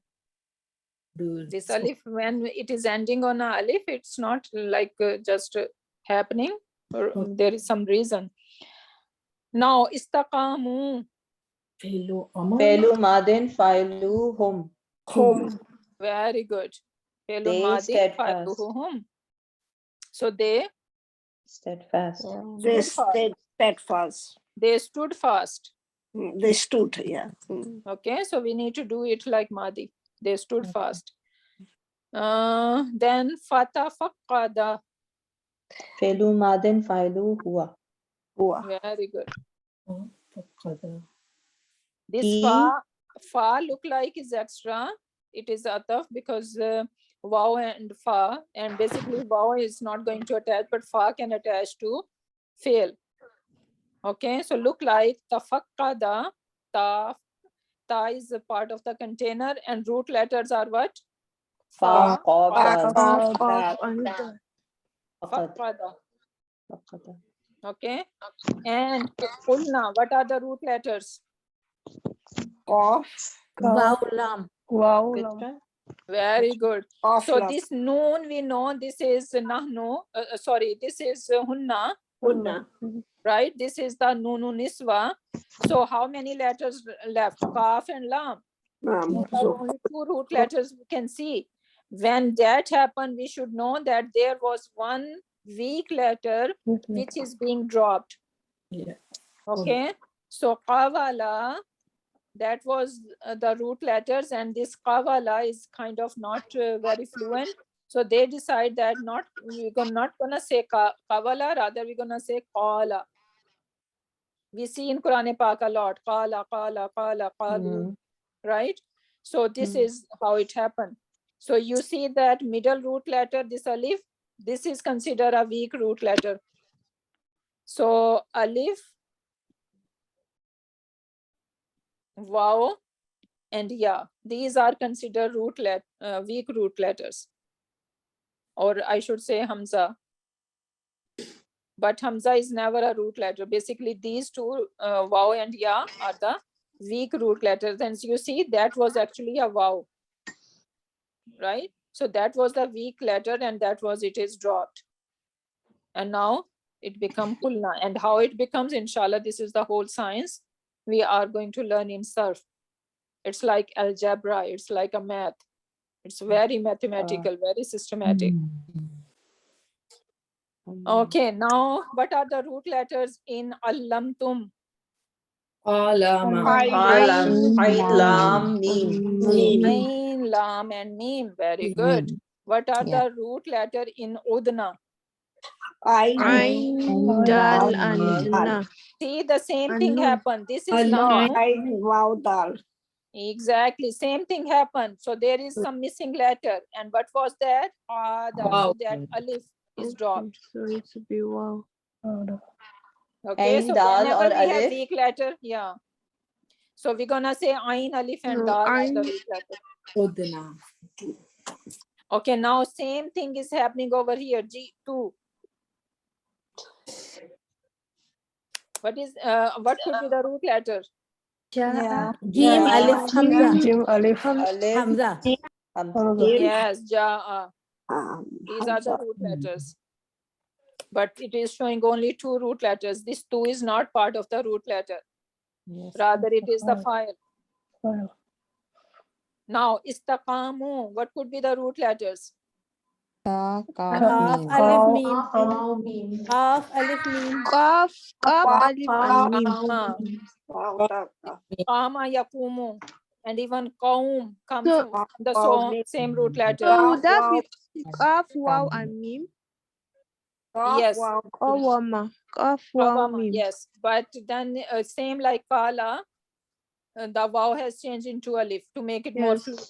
This Alif, when it is ending on a Alif, it's not like just happening, or there is some reason. Now, istaqamu. Felu Madin Failu Hum. Home. Very good. Fi'lun They madin steadfast. fa'iluhum. So they Steadfast. They stood fast. stayed steadfast. They stood fast. They stood, yeah. Okay, so we need to do it like Madi. They stood fast. Then fatafaqada. Felu Madin Failu Hua. Very good. This He- fa look like is extra. It is ataf because waw and fa, and basically waw is not going to attach, but fa can attach to fail. Okay, so look like tafaqqada. Ta is a part of the container, and root letters are what? Fa, Qaf, Qaf, Dal. Qaf and Dal. Faqad. Faqqada. Faqada. Okay, and qulna, what are the root letters? Qaf. Wow, lam. Wow. Very good. Qaf So lam. this noon, we know this is nahnu, sorry, this is hunna, Hunna. right? This is the nunu niswa. So how many letters left? Kaf and lam. There are only 2 root letters we can see. When that happened, we should know that there was one weak letter which is being dropped. Yeah. Okay, so qawala, that was the root letters, and this qawala is kind of not very fluent. So they decide that we're not gonna say qawala, rather we're gonna say qala. We see in Quran Pak a lot, qala, qala, qala, qalu, right? So this is how it happened. So you see that middle root letter, this alif, this is considered a weak root letter. So alif, waw, and ya, these are considered weak root letters, or I should say hamza. But hamza is never a root letter. Basically, these two, waw and ya, are the weak root letters. And you see, that was actually a waw, right? So that was the weak letter, and it is dropped. And now it becomes kulna. And how it becomes, inshallah, this is the whole science we are going to learn in Sarf. It's like algebra, it's like a math. It's very mathematical, very systematic. Okay, now what are the root letters in allamtum? Alama. Ain lam mim. Ain, lam, and mim. Very good. What are Yeah. the root letter in udna? Ain, dal, and na. See, the same thing Anu. happened. This is Anu. now. Wow, dal. Exactly, same thing happened. So there is some missing letter. And what was that? Wow. That alif is Okay, dropped. so it's be wow. Okay, Ain, so dal, whenever or we have alif? weak letter, yeah. So we're gonna say ain, alif, and No, dal are ain. the weak letter. Udna. Okay, now same thing is happening over here. G2. What could be the root letter? Jaa. Jim, Alif, Hamza. Jim, Alif, Alif. Hamza. Hamza. Yes, ja. These are the root letters. But it is showing only 2 root letters. This 2 is not part of the root letter. Yes. Rather, it is the file. File. Now, istaqamu. What could be the root letters? Ta, kaf, Kaf, mim. Alif, Kaf, Mim. Kaf, Alif, Mim. Kaf, alif, and mim. Qama yaqumu. And even qaum comes So- from the same root letter. So would that be kaf, wow, and mim? Yes. Kawama. Kaf, wow, Qawama, mim. yes. But then same like kala, the wow has changed into alif to make it more Yes. fluid.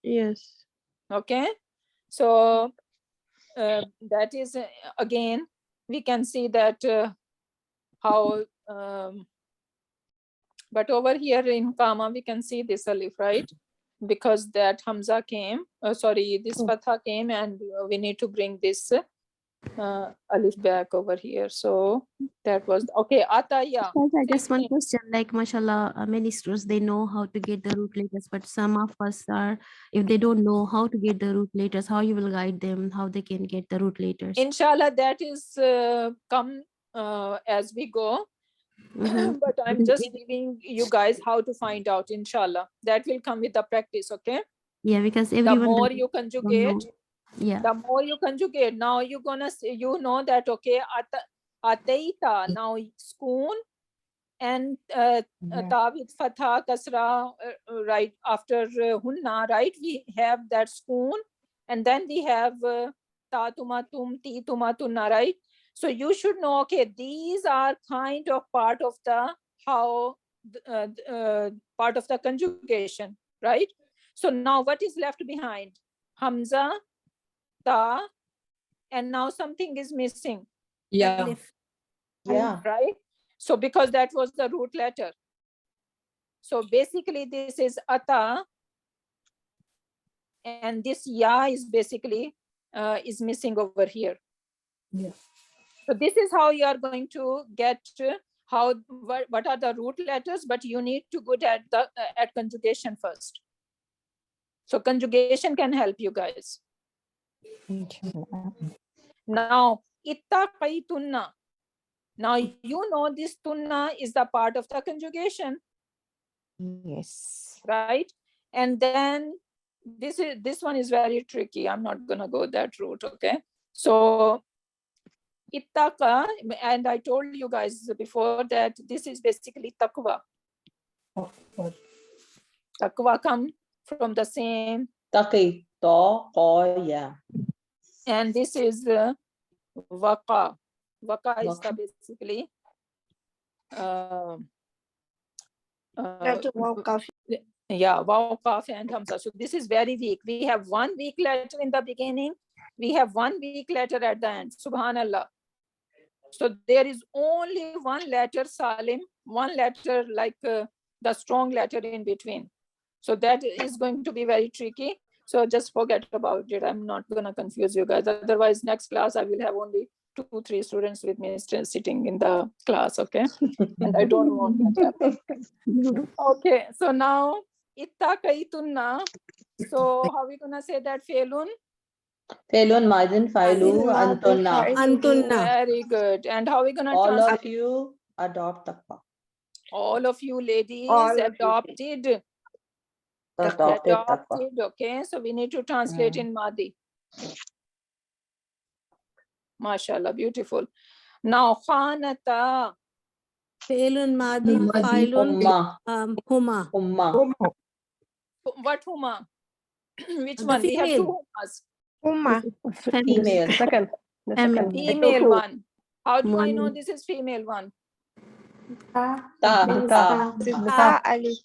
Yes. Okay. So that is again, we can see that how, but over here in Kama, we can see this alif, right? Because that Hamza came, this Fatha came, and we need to bring this alif back over here. So that was, okay, Ataya. I just one question, like mashallah, many students, they know how to get the root letters, but some of us are, if they don't know how to get the root letters, how you will guide them, how they can get the root letters? Inshallah, that is come as we go. Mhm. But I'm just giving you guys how to find out, inshallah. That will come with the practice, okay? Yeah, because The everyone more don't you know. conjugate, Yeah. the more you conjugate. Now you're gonna say, you know that, okay, ataita, now schoon and ta with fatha kasra, right after hunna, right? We have that schoon, and then we have ta tumatum, ti tumatunna, right? So you should know, okay, these are kind of part of the part of the conjugation, right? So now what is left behind? Hamza, ta, and now something is missing. Yeah. Alif. Yeah. Right? So because that was the root letter. So basically this is ata, and this ya is basically is missing over here. Yeah. So this is how you are going to get what are the root letters, but you need to good at the at conjugation first. So conjugation can help you guys. Inshallah. Now, ittaqaytunna. Now you know this tunna is the part of the conjugation, Yes. right? And then this one is very tricky. I'm not gonna go that route, okay? So ittaqa, and I told you guys before that this is basically taqwa. Taqwa come from the same, Taqi. To, ko, ya. and this is waqa. Waqa is the basically yeah, waw, qaf, and hamza. So this is very weak. We have one weak letter in the beginning. We have one weak letter at the end. Subhanallah. So there is only one letter salim, one letter like the strong letter in between. So that is going to be very tricky. So just forget about it. I'm not going to confuse you guys. Otherwise, next class, I will have only 2-3 students with me sitting in the class, okay? And I don't want that to happen. Okay, so now, ittaqaytunna. So how are we going to say that, Felun? Felun, Madin, Failu, Antunna. Antunna. Very good. And how are we going to All translate? of you adopt taqwa. All of you ladies adopted. Adopted taqwa. Adopted, okay? So we need to translate in Madi. MashaAllah, beautiful. Now, khanata. Failun Madin Failun Humma. Huma. Humma. What huma? Which The one? We have two female. humas. Uma. Female. The second. The Female. second. Female one. How do I know One. this is female one? Ta. Ta alif.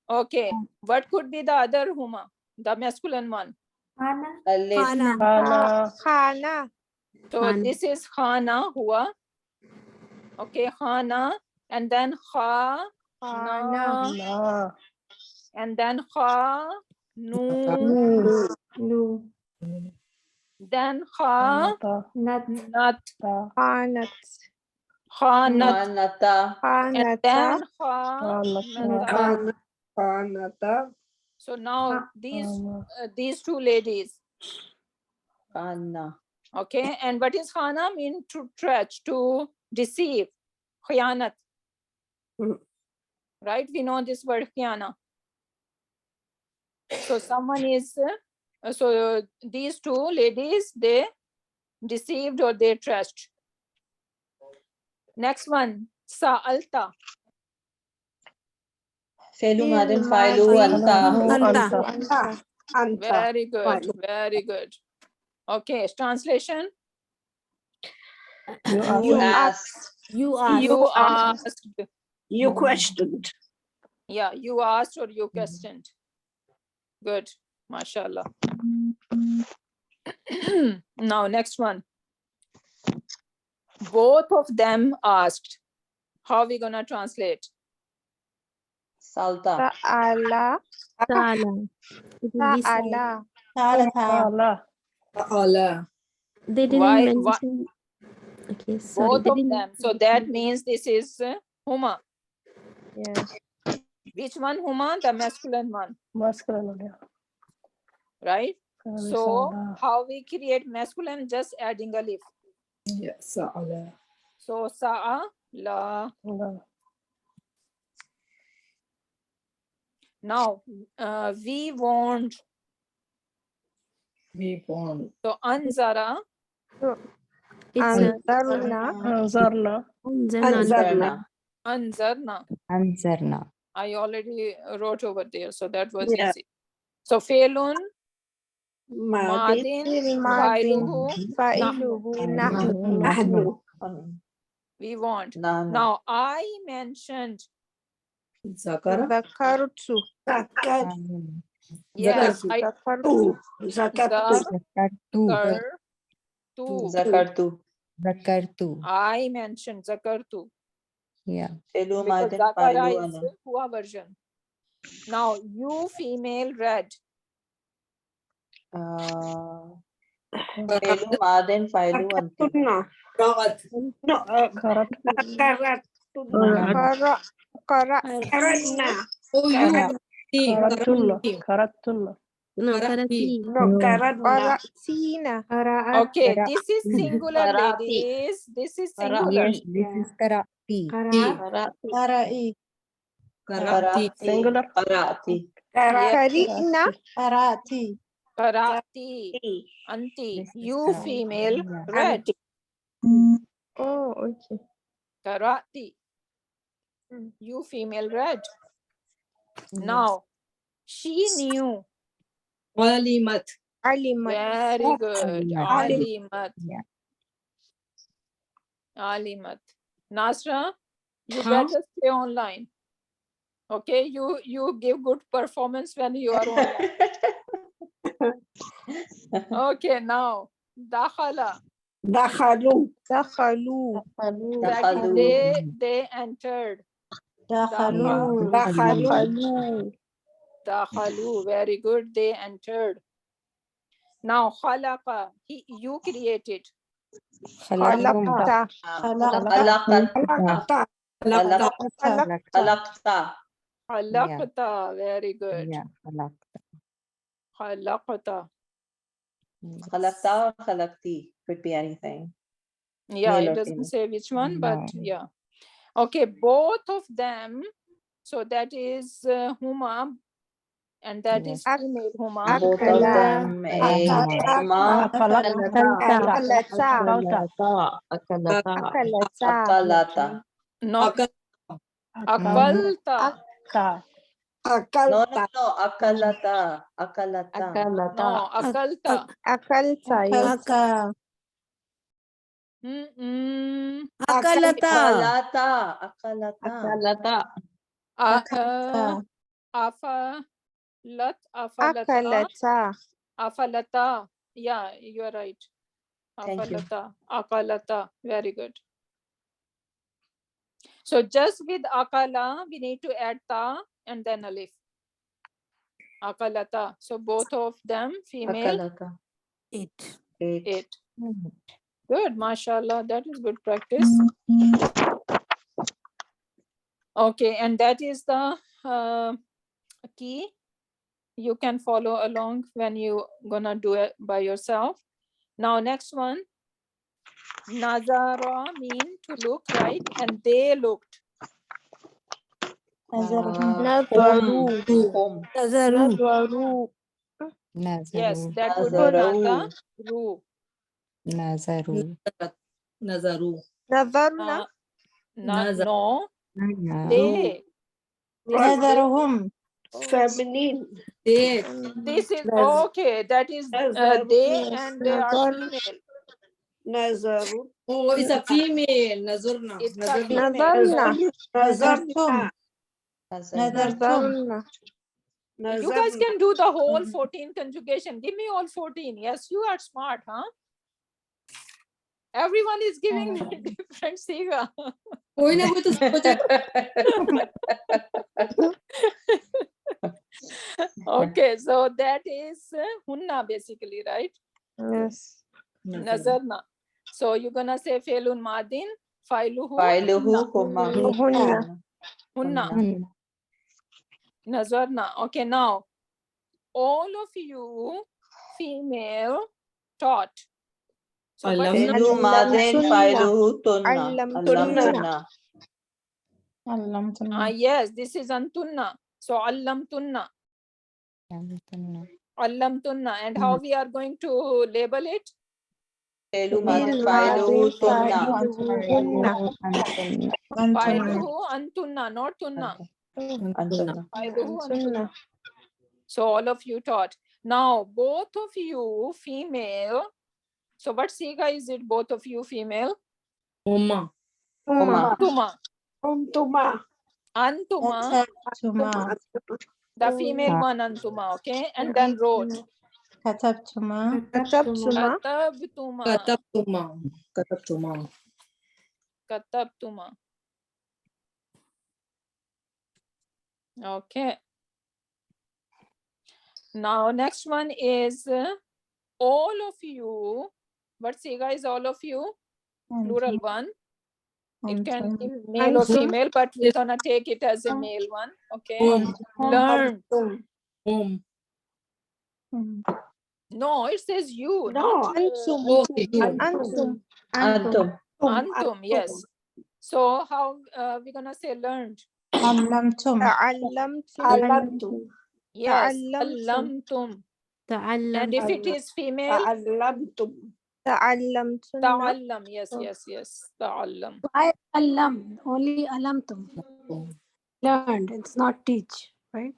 Okay. What could be the other huma? The masculine one. Ana. Alif. Khana. Khana. Khana. So Khana. this is khana hua. Okay, khana. And then kha. Khana. Na. And then kha. Nu. Nu. Then kha. Ta. Nat. Nat. Ta. Khanat. Khanat. Manata. And then kha. Khanata. Anata. So now these two ladies. Khana. Okay, and what is khana? Mean to treach, to deceive. Khiyanat. Right? We know this word khiyana. So someone is, so these two ladies, they deceived or they trust. Next one, sa'alta. Failu Madin Failu Anta. Anta. Very good, very good. Okay, translation. You asked. You asked. You asked. You questioned. Yeah, you asked or you questioned. Good, mashallah. Now, next one. Both of them asked. How are we gonna translate? Salta. Ta'ala. Ta'ala. It will be Ta'ala. Allah. Allah. They didn't Why- mention. Okay, sorry. Both They of didn't. them. So that means this is huma. Yeah. Which one huma? The masculine one, Masculine. right? So Sa'ala. how we create masculine? Just adding a leaf. Yes, Allah. So sa'a la. Allah. Now we want. We want. So anzara. It's Anzarna. Anzarna. Anzarna. Anzarna. Anzarna. I already wrote over there, so that was Yeah. easy. So Felun, Madin. Madin, Madin. Failuhu, Fa'iluhu. Nahnu. Nahnu. we want. Nana. Now I mentioned, Zakara. Zakartu. Zakat. yes, I Zakartu. Zakat. Zakartu. zakartu. Zakartu. I mentioned zakartu. Yeah. Failu Because Madin zakara Failu is Ana. hua version. Now you female read. Failu Madin Failu Anta. Tunna. Ra'at. No, Karat. karat. Qara. Qara. Karatna. Oh, you. Karatunna. Karatunna. No, Karati. Karati. No, karatna. Qaratina. Okay, this is singular, Karati. ladies. This is Kara- singular. Yes, this is Karati. Karati. Karati. Singular. Karati. Karina. Karati. Karati. Anti. This is You Karati. female Yeah. read. Oh, okay. Karati. You female read. Now, she knew. Alimat. Alimat. Very good. Alimat. Yeah. Alimat. Nasra, you Huh? better stay online. Okay, you give good performance when you are online. Okay, now dakhala. Dakhalu. Dakhalu. That is Dakhalu. they entered. Dakhalu. Dakhalu. Dakhalu. Very good. They entered. Now khalaqa. You created. Khalaqta. Khalaqta. Khalaqta. Khalaqta. Very good. Yeah. Khalaqta. Khalaqta or khalaqti. Could be anything. Yeah, Male it or doesn't female. say which one, No. but yeah. Okay, both of them. So that is huma, and that is Yes. female huma. Both of them ate Huma. Akalata. Akalata. No, Akalta. Ka. No, Akalta. akalata. Akalata. No, akalta. Akalta, yes. Aka. Akalata. Akalata. Akalta. Afalat. Akalata. Afalata. Yeah, you are right. Thank you. Afalata. Akalata. Very good. So just with akala, we need to add ta and then alif. Akalata. So both of them female. Akalata. 8. 8. Mhm. Good, mashallah. That is good practice. Okay, and that is the key. You can follow along when you gonna do it by yourself. Now next one. Nazara mean to look, right? And they looked. Nazaru. Home. Nazaru. Yes, Nazaru. that would be Nazaru. Nazaru. Nazaru. Nazaru. Nazarna. No, Nana. they. Nazaruhum. Feminine. They. This is Naz- okay. That is Nazaru. they, Yes, and they are Nazar. female. Nazaru. Oh, it's a female. Nazurna. It's a Nazurna. female. Nazarna. Nazartum. Nazarna. You guys can do the whole 14 conjugation. Give me all 14. Yes, you are smart, huh? Everyone is giving different siga. कोई ना कोई तो सोचे Okay, so that is hunna basically, right? Yes. Nazarna. So you're gonna say felun madin, failuhu, Failuhu huma. Hunna. hunna, Hunna. nazarna. Okay, now all of you female taught. So what Allamna. Failu madin. Allamtunna. Failuhu tunna. Allamtunna. Allamtunna. yes, this is antunna. So allamtunna. Allamtunna. And how we are going to label it? Failu Fil madin. Failuhu madin tunna. fa'iluhu hunna. Failuhu antunna, not tunna. Antunna. Failuhu Antunna. antunna. So all of you taught. Now both of you female. So what siga is it? Both of you female. Huma. Huma. Antuma. Antuma. Antuma. Katabtuma. The female one antuma. Okay. And then wrote. Katabtuma. Katabtuma. Katabtuma. Katabtuma. Katabtuma. Katabtuma. Okay. Now next one is all of you. What siga is all of you? Plural one. It can be male or Antum. female, but we're gonna take it as a male one. Okay. Home. Learn. Home. No, it says you, No, not Antum. Okay. You. Antum. Antum. antum. Yes. So how we're gonna say learned? Allamtum. Ta'allamtum. Allamtum. Yes, Ta'allamtum. allamtum. And if it is female, Allamtum. Ta'allamtunna. ta'allam. Yes, yes, yes. Ta'allam. I alam, only alamtum. Learned, it's not teach, right?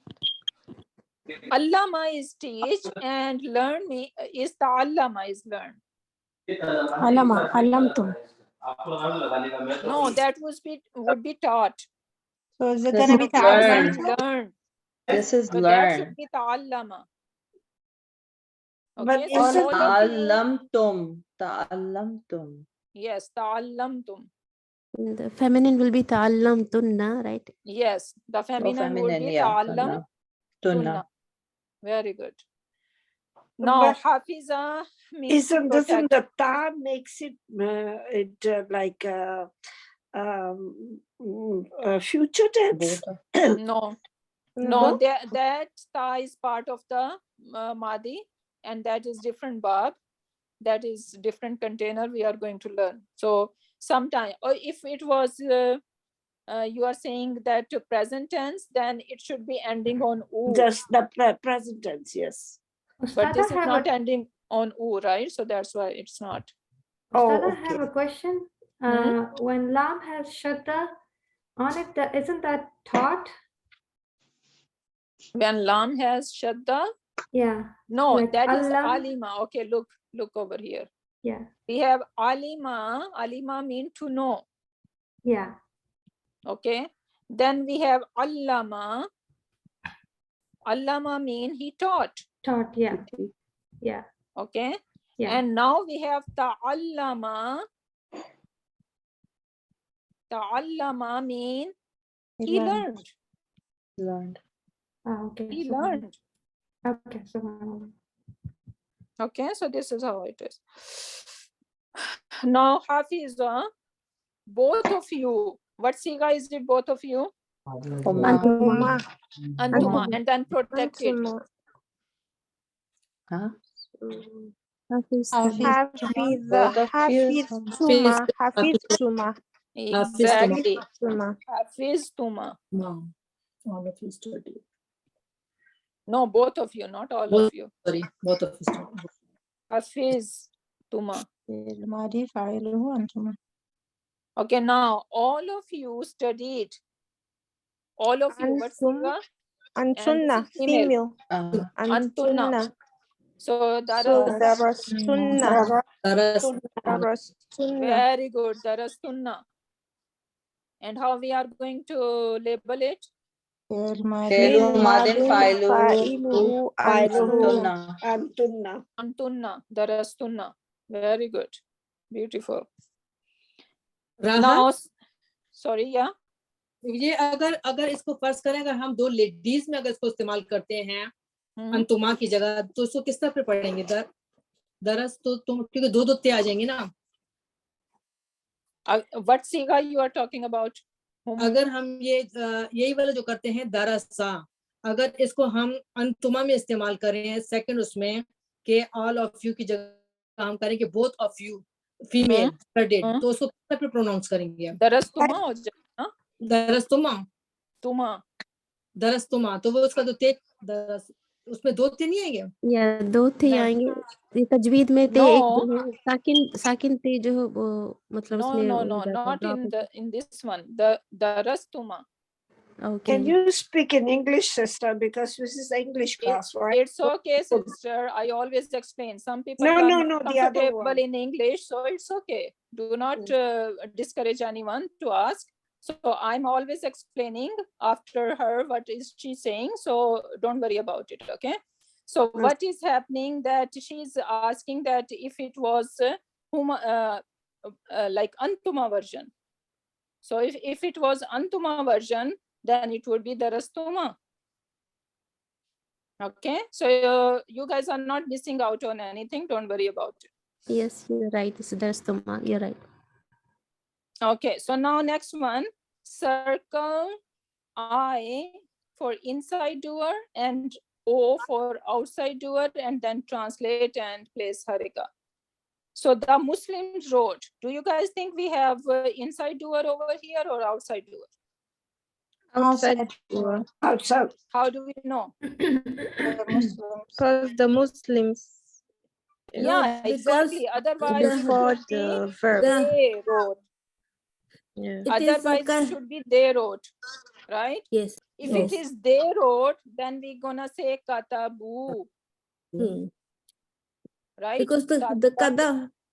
Allama is teach and learn is ta'allama is learn. Alama, alamtum. No, that would be taught. So is it This going to is be Ta'allam learn. ta'allamtum? learn. This is So that should learn. be ta'allama. But Okay, is so it all of you, Ta'allamtum. Ta'allamtum. yes, ta'allamtum. The feminine will be ta'allamtunna, right? Yes, the feminine would feminine, be yeah. ta'allam Tunna. tunna. Very good. Now, But hafiza means to doesn't protect. the ta makes it like future tense? No, no, that ta is part of the madi, and that is different bab. That is different container we are going to learn. So sometime, or if it was you are saying that present tense, then it should be ending on u. Just the present tense, yes. But this is not ending on u, right? So that's why it's not. Oh, I okay. have a question. When lam has shadda On it, isn't that taught? When lam has shadda? Yeah. No, Like that is alam. alima. Okay, look over here. Yeah. We have alima. Alima mean to know. Yeah. Okay. Then we have allama. Allama mean he taught. Taught, yeah. Yeah. Okay. Yeah. And now we have ta'allama. Ta'allama mean he learned. Okay. He So, learned. okay. So, Okay, so this is how it is. Now, Hafiza, both of you, what siga is it, both of you? Antuma. Antuma, and then protected. Antuma. Huh? Hafiz Hafiz Tuma. Exactly. Tuma. Hafiz Tuma. No, all of you study. No, both of you, not all Both, of you. sorry, both of you study. Hafiz Tuma. الماضي فاعله أنتما. Okay, now all of you studied. All of you, what siga? Antunna, Female. female. Antunna. So, darastunna. Very good. Darastunna. And how we are going to label it? Antunna. Darastunna. Very good. Beautiful. Now, sorry, yeah. ये अगर इसको फर्ज करें, अगर हम दो ladies में अगर इसको इस्तेमाल करते हैं अंतुमा की जगह, तो इसको किस तरह पे पढ़ेंगे? दरस तो तुम, क्योंकि दो दो ते आ जाएंगे ना. What siga you are talking about? अगर हम यही वाला जो करते हैं दरसा, अगर इसको हम अंतुमा में इस्तेमाल करें सेकंड उसमें के ऑल ऑफ यू की जगह हम करें कि both of you female studied, तो उसको किस तरह पे प्रोनाउंस करेंगे? दरस्तुमा हो जाएगा. दरस्तुमा. तुमा. तो वो उसका तो ते दरस, उसमें दो ते नहीं आएंगे? या दो थे आएंगे. ये तजवीद में ते एक जो है साकिन ते जो है वो मतलब उसमें no, not in this one. The darastuma. Okay. Can you speak in English, sister? Because this is English class, right? It's okay, sister. I always explain. Some people No, are no, not the other comfortable one. in English, so it's okay. Do not discourage anyone to ask. So I'm always explaining after her what is she saying. So don't worry about it, okay? So what is happening that she's asking that if it was like Antuma version. So if it was Antuma version, then it would be Darastuma. Okay, so you guys are not missing out on anything. Don't worry about it. Yes, you're right. It's Darastuma. You're right. Okay, so now next one, circle I for inside doer and O for outside doer, and then translate and place harika. So the Muslims wrote, do you guys think we have inside doer over here or outside doer? Outside. Outside. How do we know? Because the Muslims. Yeah, exactly. Otherwise, before it the verb. they wrote. Yeah. Otherwise, it should be they wrote, right? Yes. If it is they wrote, then we're gonna say katabu. Right? Because the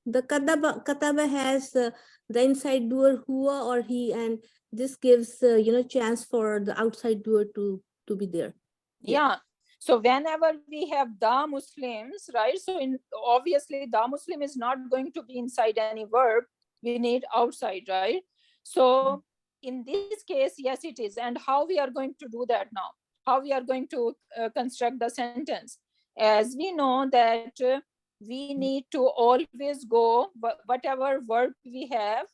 kataba has the inside doer huwa or he, and this gives chance for the outside doer to be there. Yeah. So whenever we have the Muslims, right? So obviously the Muslim is not going to be inside any verb. We need outside, right? So in this case, yes, it is. And how we are going to do that now? How we are going to construct the sentence? As we know that we need to always go, whatever verb we have,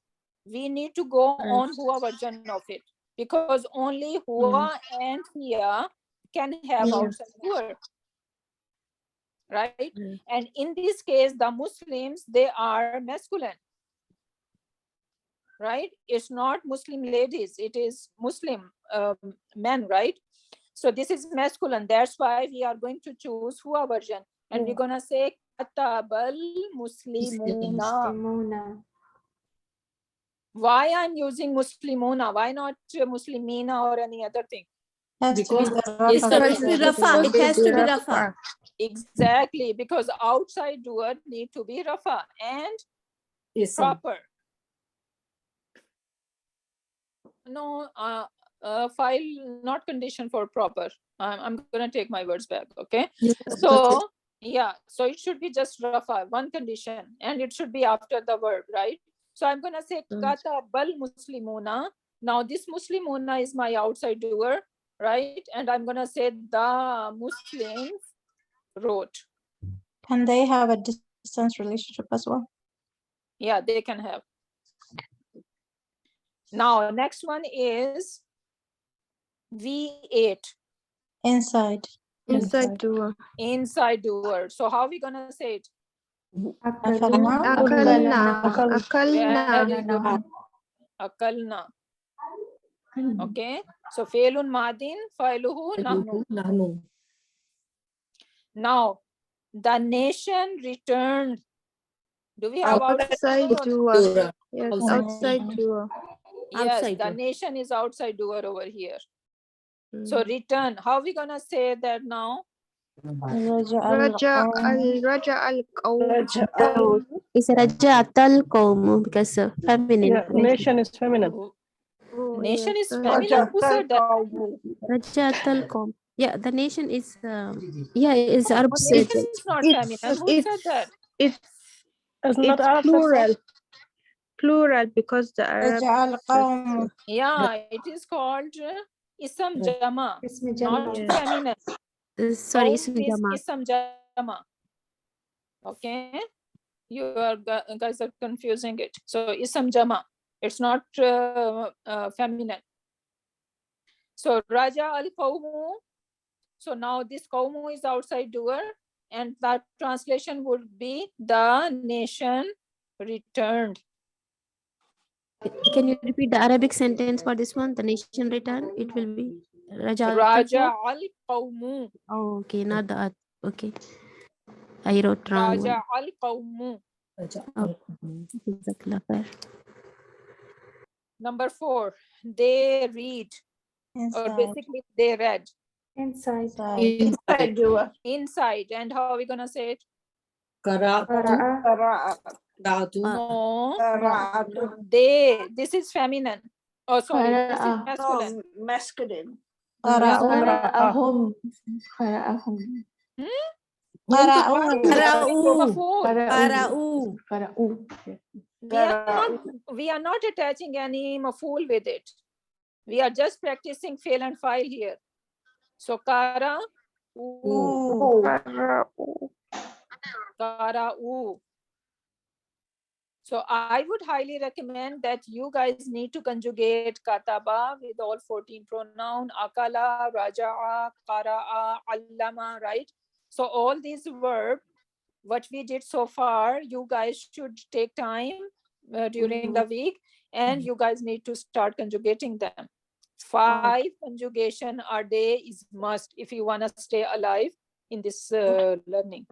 we need to go on huwa version of it, because only huwa and hiya can have outside doer, right? And in this case, the Muslims, they are masculine, right? It's not Muslim ladies, it is Muslim men, right? So this is masculine. That's why we are going to choose huwa version, and we're gonna say katabal muslimuna. Why I'm using Muslimuna? Why not Muslimina or any other thing? Because It has to be Rafa. It has to be Rafa. Exactly, because outside doer need to be Rafa and proper. No, file not condition for proper. I'm gonna take my words back. Okay. So yeah, so it should be just Rafa, one condition, and it should be after the verb, right? So I'm gonna say katabal muslimuna. Now this muslimuna is my outside doer, right? And I'm gonna say the Muslims wrote. Can they have a distance relationship as well? Yeah, they can have. Now next one is V8. Inside doer. Inside doer. So how are we gonna say it? Akalna. Very good. Akalna. Okay. So failun madin, failuhu nahnu. Now the nation returned. Do we have outside doer? Yes, outside doer. Yes, Outside the doer. nation is outside doer over here. So return. How are we gonna say that now? Raja al-qawm. It's Raja'at al-qawm because feminine. Yeah, nation is feminine. Nation is feminine. Who said that? Raja'at al-qawm. Yeah, the nation is it's Arab said. Nation is not feminine. Who said that? It's not Arab plural because the Arab Yeah, it is called Isam Jama, not feminine. Sorry, Qawm ism is jama. Isam Jama. Okay, you are guys are confusing it. So Isam Jama, it's not feminine. So Raja al Qawmu. So now this Qawmu is outside doer, and that translation would be the nation returned. Can you repeat the Arabic sentence for this one? The nation return. It will be Raja al Qawmu. Oh, okay, not the okay. I wrote wrong one. Raja al Qawmu. Number 4, they read, or basically they read. Inside. Inside doer. Inside. And how are we gonna say it? No. They. This is feminine. Oh, sorry. This is masculine. No, masculine. Qara'ahum. We are not attaching any maf'ul with it. We are just practicing fail and file here. So kara Kara'u. So I would highly recommend that you guys need to conjugate kataba with all 14 pronoun, akala, raja'a, qara'a, allama, right? So all these verbs, what we did so far, you guys should take time during the week, and you guys need to start conjugating them. 5 conjugation a day is must if you want to stay alive in this learning.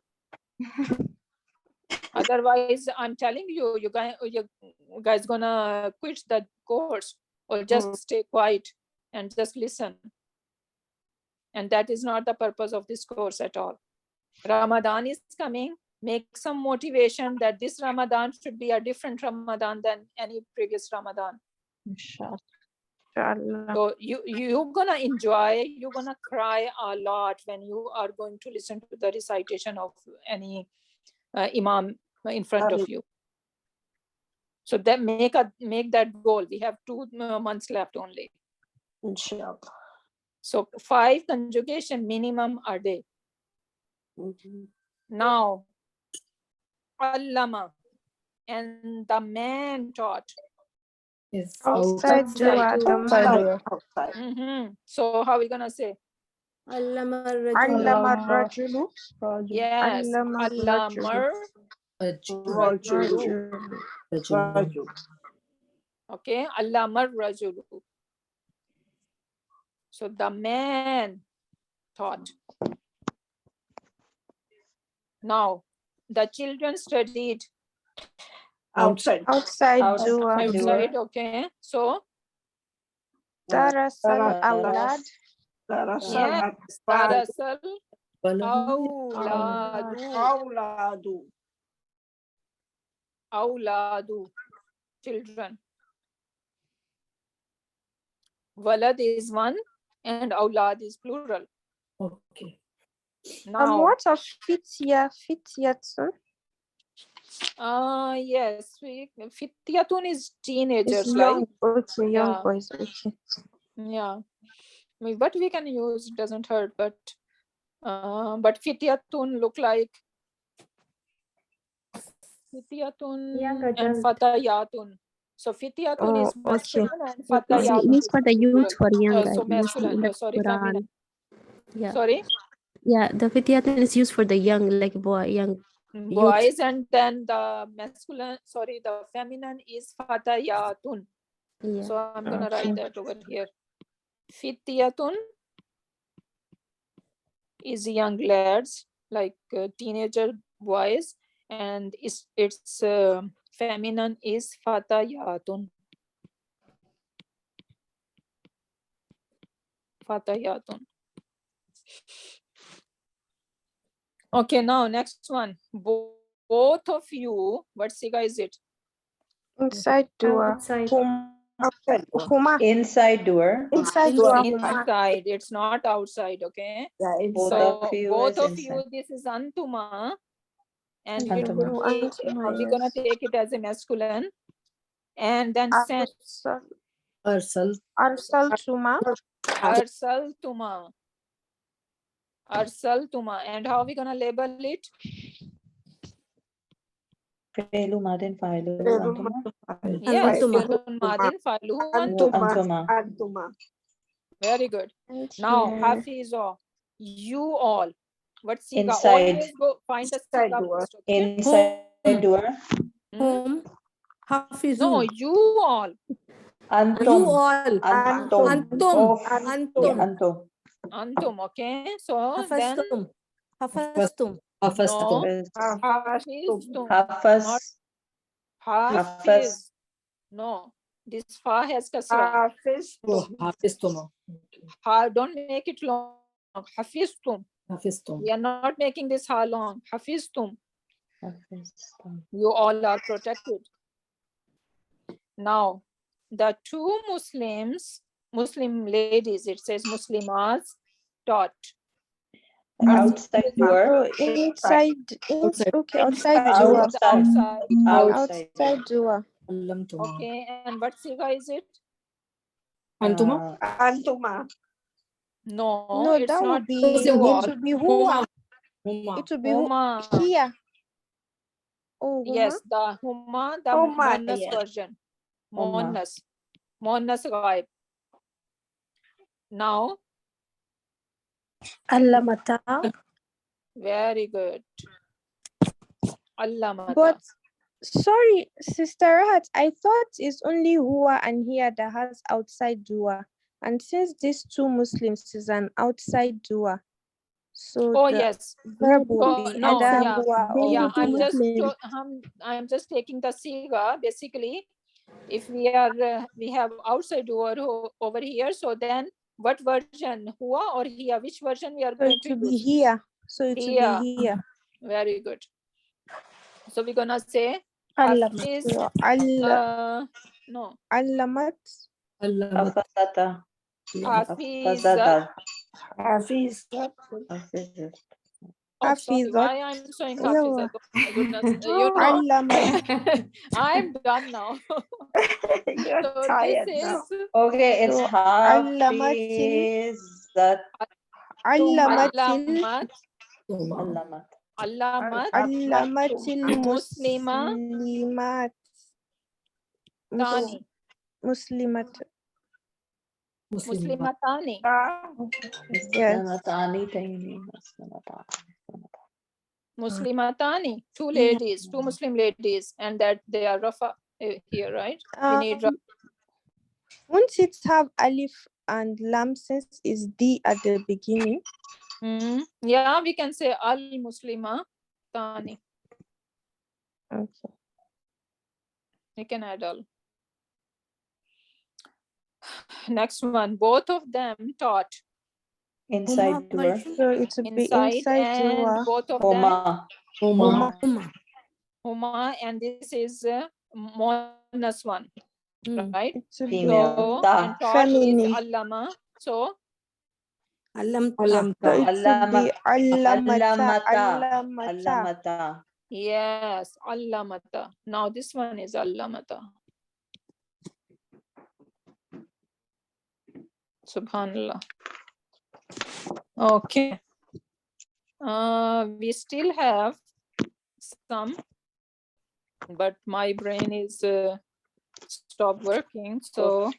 Otherwise, I'm telling you, you guys gonna quit the course or just stay quiet and just listen. And that is not the purpose of this course at all. Ramadan is coming. Make some motivation that this Ramadan should be a different Ramadan than any previous Ramadan. So you're gonna enjoy, you're gonna cry a lot when you are going to listen to the recitation of any imam in front of you. So that make that goal. We have 2 months left only. Inshallah. So 5 conjugation minimum a day. Now, allama, and the man taught. Outside. So how are we gonna say? Allama rajulu. Yes, allamar rajulu. Okay, allamar rajulu. So the man taught. Now, the children studied. Outside. Outside Dua. Outside, okay. So, Darasal Awlad. yes, Darasal Awladu. Awladu, children. Walad is one and Awlad is plural. Okay. Now, What of Fitya? Fityatun? yes, Fityatun is teenagers, It's right? young. Okay, young Yeah. boys. Okay. Yeah. But we can use, it doesn't hurt, but Fityatun look like Fityatun Young and adult. Fatayatun. So Fityatun is masculine and It's Fatayatun used is for the youth, plural. for young, So mostly masculine, in the sorry, Quran. feminine. Yeah. Sorry? Yeah, the fityatun is used for the young, like boy, young youth. Boys, and then the masculine, sorry, the feminine is Fatayatun. Yeah. So I'm gonna write that over here. Fityatun is young lads, like teenager boys, and its feminine is Fatayatun. Fatayatun. Okay, now next one. Both of you, what siga is it? Inside Dua. Outside. Huma. Inside door. Inside Dua. Inside, it's not outside, okay? Yeah, Both inside. of you Both is of inside. you, this is Antuma. And Antuma. we're gonna take it as a masculine. And then send. Arsal. Arsaltuma. Arsaltuma. Arsaltuma. And how are we gonna label it? Felu madin failu antuma. Yes, Antuma. fi'lun madin fa'iluhu Antuma. Antuma. Very good. Now, Hafizo, you all. What siga? Inside. Always go find the Inside siga door. first, okay? Inside door. Home. Hafizu. No, you all. You Antum. all. Antum. Antum. Of. Antum. Yeah, antum. Antum, okay? So then, Hafastum. Hafastum. no, Hafastum. hafiztum. Hafaz. Not Hafaz. hafiz. No, this fa has kasra. Hafistum. Hafistum. Ha, don't make it long. Hafiztum. Hafistum. We are not making this ha long. Hafiztum. Hafiztum. You all are protected. Now, the two Muslim ladies, it says Muslimas, taught. Outside door. Oh, inside. Okay, outside Dua. Outside. Outside. Outside Dua. Okay, and what siga is it? Antuma. Antuma. No, No, it's that not would be. you all. It would be Hua. Huma. It would be Huma. here. Oh, Huma. Yes, the Huma, the Huma, Monas yes. version. Huma. Monas ghaib. Now, Allamata. very good. Allamata. But sorry, Sister Rahat, I thought it's only Hua and here that has outside Dua. And since these two Muslims is an outside Dua, so Oh the yes. verb will So, be no, either yeah, Hua yeah. or Hia. I'm just taking the siga. Basically, if we have outside over here, so then what version, Hua or Hia? Which version we are So going it to will be use? here. So it will Hia. be here. Very good. So we're gonna say Allamat. Hafiz. No. Allamat. Hafazata. Hafizat. Hafizat. Hafizat. Oh, sorry. Hafizat. Why I'm showing Hafizat? Oh my goodness. Allamat. I'm done now. You're So tired this now. is Okay, it's So, Hafizat. Allamatil. Allamat. Allamat. Allamatil Muslima. Muslimat. Tani. Muslimat. Muslimatani. Yes. Muslimatani taini. Muslimatani. Two ladies, two Muslim ladies, and that they are Rafa here, right? We need Rafa. Won't it have alif and lam since is D at the beginning? Yeah, we can say al Muslima Tani. Okay. You can add all. Next one. Both of them taught. Inside door. So it would be Inside and dua. both of them. Huma. Huma, and this is monas one, right? It would Female. So, Ta. and taught is Feminine. allama. So, So it would be allamata. Allamata. yes, allamata. Now this one is allamata. Subhanallah. Okay. We still have some, but my brain is stopped working. So,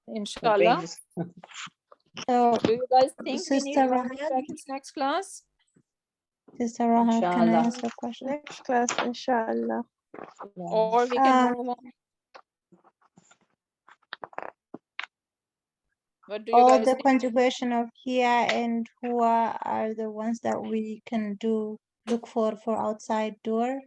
inshallah. So, Do you guys think we need Sister to Rahat, practice next class? Sister Rahat, can I Inshallah. ask a question? Next class, inshallah. Or we can move on? What do you All guys the think? conjugation of here and hua are the ones that we can look for outside door.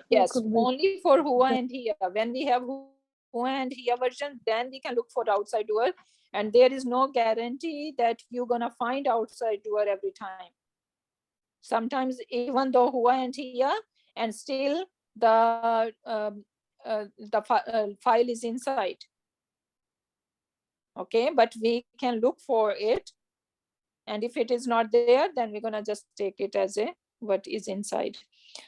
Yes, only for hua and hiya. When we have hua and hiya version, then we can look for outside door. And there is no guarantee that you're gonna find outside door every time. Sometimes even though hua and hiya, and still the file is inside. Okay, but we can look for it. And if it is not there, then we're gonna just take it as a what is inside.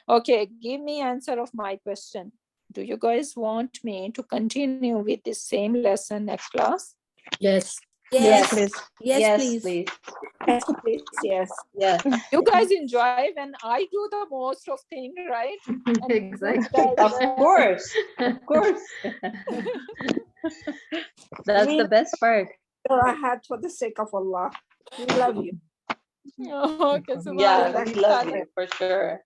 Okay, give me answer of my question. Do you guys want me to continue with the same lesson next class? Yes. Yes. Please. Yes, please. please. Yes, please. Yes. Yes. You guys enjoy when I do the most of things, right? And Exactly. you guys, Of course. Of course. That's the best part. Rahat, for the sake of Allah. We love you. okay, Yeah, subhanallah. we love you for sure.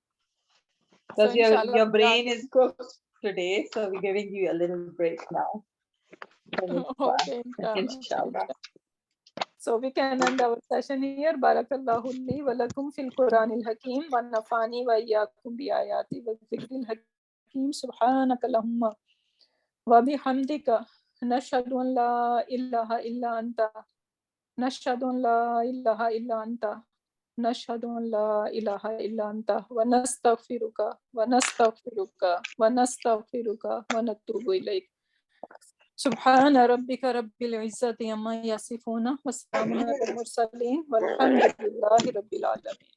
So Because inshallah, your brain is cooked today, so we're giving you a little break now. okay, inshallah. So we can end our session here. Barakallahu li wa lakum fil Quranil Hakim wa nafani wa iyyakum bi ayati wa dhikril hakim. Subhanaka Allahumma wa bihamdika nashhadu an la ilaha illa anta nashhadu an la ilaha illa anta nashhadu an la ilaha illa anta wa nastaghfiruka wa nastaghfiruka wa nastaghfiruka wa natubu ilayk. سبحان ربك رب العزة عما يصفون وسلام على المرسلين والحمد لله رب العالمين.